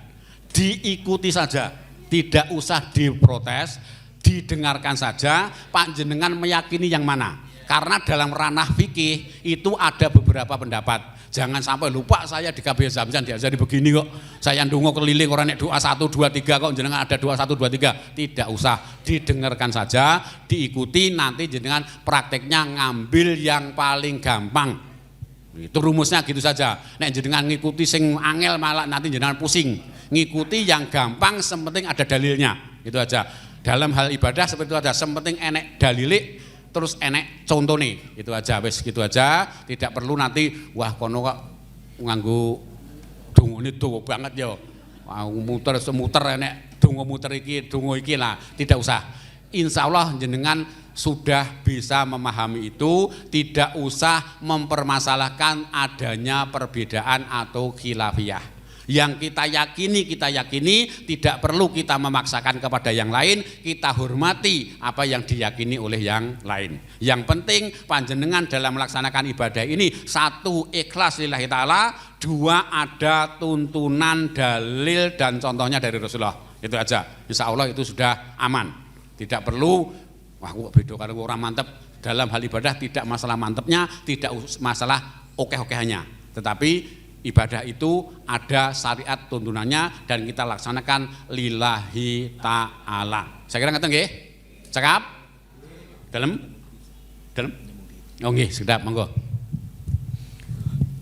diikuti saja, tidak usah diprotes, didengarkan saja, panjenengan meyakini yang mana. Karena dalam ranah fikih itu ada beberapa pendapat. Jangan sampai lupa saya di KBRI Zam-Zam diajari begini kok. Saya ndonga keliling orang nek doa 1 2 3 kok jenengan ada doa 1 2 3. Tidak usah, didengarkan saja, diikuti nanti jenengan prakteknya ngambil yang paling gampang. Itu rumusnya gitu saja. Nek jenengan ngikuti sing angel malah nanti jenengan pusing. Ngikuti yang gampang sementing ada dalilnya. Gitu aja. Dalam hal ibadah seperti itu aja. Sementing enek dalilik terus enek contone. Itu aja wis gitu aja. Tidak perlu nanti wah kono kok nganggo dongane dawa banget ya. Muter semuter enek donga muter iki, donga iki lah. Tidak usah. Insyaallah jenengan sudah bisa memahami itu, tidak usah mempermasalahkan adanya perbedaan atau khilafiyah. Yang kita yakini, tidak perlu kita memaksakan kepada yang lain, kita hormati apa yang diyakini oleh yang lain. Yang penting panjenengan dalam melaksanakan ibadah ini, satu, ikhlas lillahi ta'ala, dua, ada tuntunan, dalil dan contohnya dari Rasulullah. Itu aja, insya Allah itu sudah aman. Tidak perlu, wah kok beda karo orang mantep. Dalam hal ibadah tidak masalah mantepnya, tidak masalah oke-okehannya, tetapi ibadah itu ada syariat tuntunannya dan kita laksanakan lillahi ta'ala. Saya kira ngeten nggih? Cakap? Dalem? Oh nggih, sedap, monggo.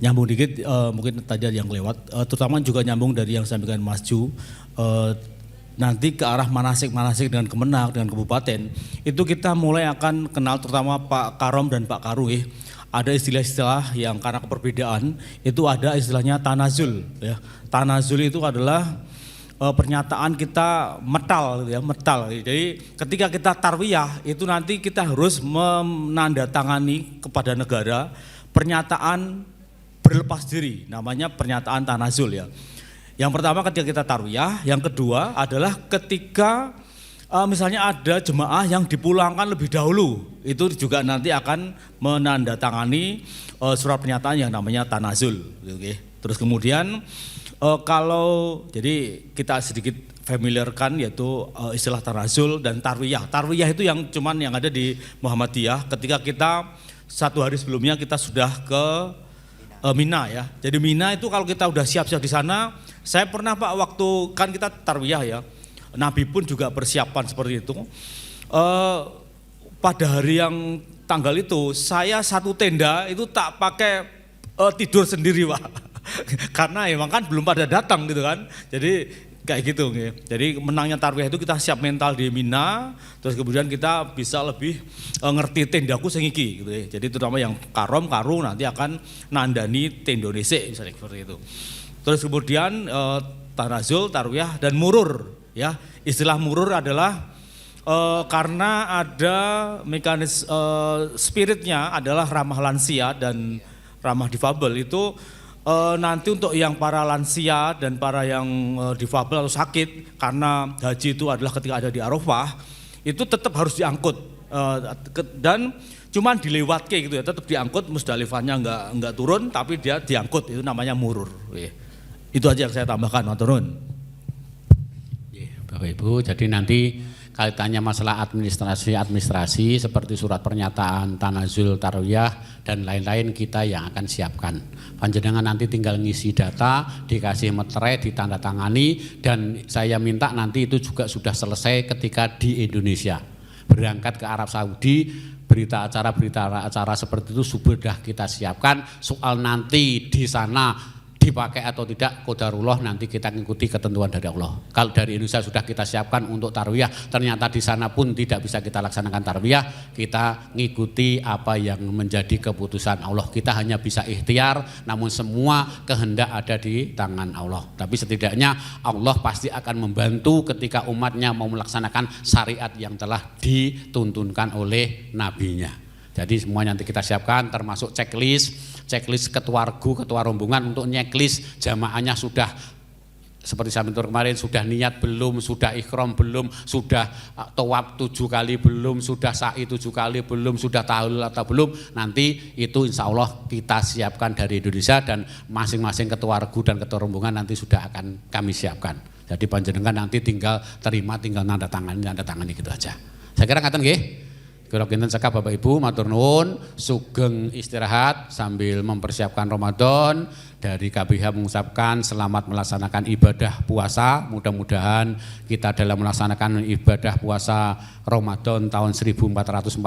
Nyambung dikit, mungkin tadi ada yang lewat, terutama juga nyambung dari yang sampaikan Mas Ju, nanti ke arah manasik-manasik dengan Kemenak, dengan kabupaten, itu kita mulai akan kenal terutama Pak Karom dan Pak Karu. Ada istilah-istilah yang karena keperbedaan, itu ada istilahnya tanazul. Ya. Tanazul itu adalah pernyataan kita metal, gitu ya, metal. Jadi ketika kita tarwiyah, itu nanti kita harus menandatangani kepada negara pernyataan berlepas diri, namanya pernyataan tanazul ya. Yang pertama ketika kita tarwiyah, yang kedua adalah ketika misalnya ada jemaah yang dipulangkan lebih dahulu, itu juga nanti akan menandatangani surat pernyataan yang namanya tanazul. Okay. Terus kemudian kalau jadi kita sedikit familiarkan yaitu istilah tanazul dan tarwiyah. Tarwiyah itu yang cuman yang ada di Muhammadiyah ketika kita satu hari sebelumnya kita sudah ke Mina ya. Jadi Mina itu kalau kita udah siap-siap di sana, saya pernah Pak waktu kan kita tarwiyah ya, Nabi pun juga persiapan seperti itu. Pada hari yang tanggal itu saya satu tenda itu tak pakai tidur sendiri Pak, karena emang kan belum pada datang gitu kan. Jadi kayak gitu. Jadi menangnya tarwiyah itu kita siap mental di Mina, terus kemudian kita bisa lebih ngerti tendaku sing iki gitu ya. Jadi terutama yang Karom, Karu nanti akan nandani tendonese misalnya seperti itu. Terus kemudian tanazul, tarwiyah dan murur ya. Istilah murur adalah karena ada mekanis spiritnya adalah ramah lansia dan ramah difabel itu. Nanti untuk yang para lansia dan para yang difabel atau sakit, karena haji itu adalah ketika ada di Arafah, itu tetap harus diangkut dan cuman dilewatke gitu ya, tetap diangkut, Musdalifahnya enggak turun tapi dia diangkut, itu namanya murur. Itu aja yang saya tambahkan, maturun. Bapak Ibu, jadi nanti kaitannya masalah administrasi seperti surat pernyataan, tanazul, tarwiyah dan lain-lain kita yang akan siapkan. Panjenengan nanti tinggal ngisi data, dikasih meterai, ditandatangani, dan saya minta nanti itu juga sudah selesai ketika di Indonesia. Berangkat ke Arab Saudi, berita acara seperti itu sudah kita siapkan. Soal nanti di sana dipakai atau tidak qadarullah, nanti kita mengikuti ketentuan dari Allah. Kalau dari Indonesia sudah kita siapkan untuk tarwiyah, ternyata di sana pun tidak bisa kita laksanakan tarwiyah, kita ngikuti apa yang menjadi keputusan Allah. Kita hanya bisa ikhtiar, namun semua kehendak ada di tangan Allah. Tapi setidaknya Allah pasti akan membantu ketika umatnya mau melaksanakan syariat yang telah dituntunkan oleh nabinya. Jadi semuanya nanti kita siapkan, termasuk checklist ketua regu, ketua rombongan untuk checklist jamaahnya sudah seperti saya mentor kemarin, sudah niat belum, sudah ikhram belum, sudah tawaf 7 kali belum, sudah sa'i 7 kali belum, sudah tahlil atau belum. Nanti itu insya Allah kita siapkan dari Indonesia dan masing-masing ketua regu dan ketua rombongan nanti sudah akan kami siapkan. Jadi panjenengan nanti tinggal terima, tinggal nanda tangani gitu aja. Saya kira ngaten nggih. Kira kinten cekap Bapak Ibu, matur nuwun, sugeng istirahat sambil mempersiapkan Ramadan. Dari KBH mengucapkan selamat melaksanakan ibadah puasa. Mudah-mudahan kita dalam melaksanakan ibadah puasa Ramadan tahun 1446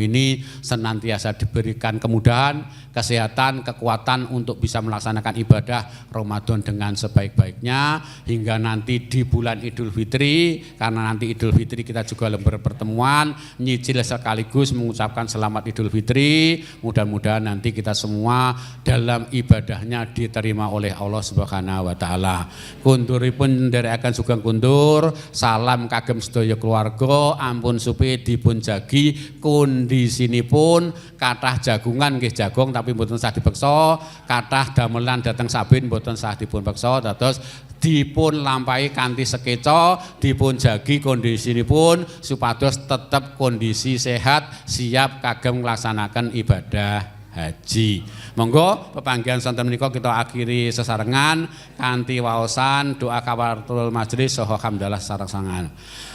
ini senantiasa diberikan kemudahan, kesehatan, kekuatan untuk bisa melaksanakan ibadah Ramadan dengan sebaik-baiknya hingga nanti di bulan Idul Fitri, karena nanti Idul Fitri kita juga berpertemuan, nyicil sekaligus mengucapkan selamat Idul Fitri. Mudah-mudahan nanti kita semua dalam ibadahnya diterima oleh Allah Subhanahu wa taala. Kunduripun nderekaken sugeng kundur, salam kagem sedaya keluarga, ampun supi dipun jagi kondisinipun kathah jagungan nggih jagong tapi mboten sah dipeksa, kathah damelan dhateng sabin mboten sah dipun peksa, dados dipun lampahi kanthi sekeca, dipun jagi kondisinipun supados tetep kondisi sehat siap kagem nglaksanaken ibadah haji. Monggo pepanggihan sonten menika kita akhiri sesarengan kanthi waosan doa kafaratul majelis saha hamdalah sareng-sarengan.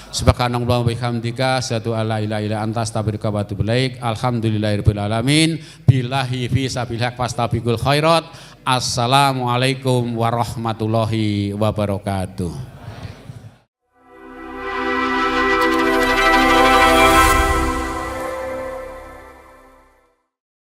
Subhanallah wa bihamdika asyhadu alla ilaha illa anta astaghfiruka wa atubu ilaik. Alhamdulillahirabbil alamin. Billahi fi sabilillah fastabiqul khairat. Assalamualaikum warahmatullahi wabarakatuh.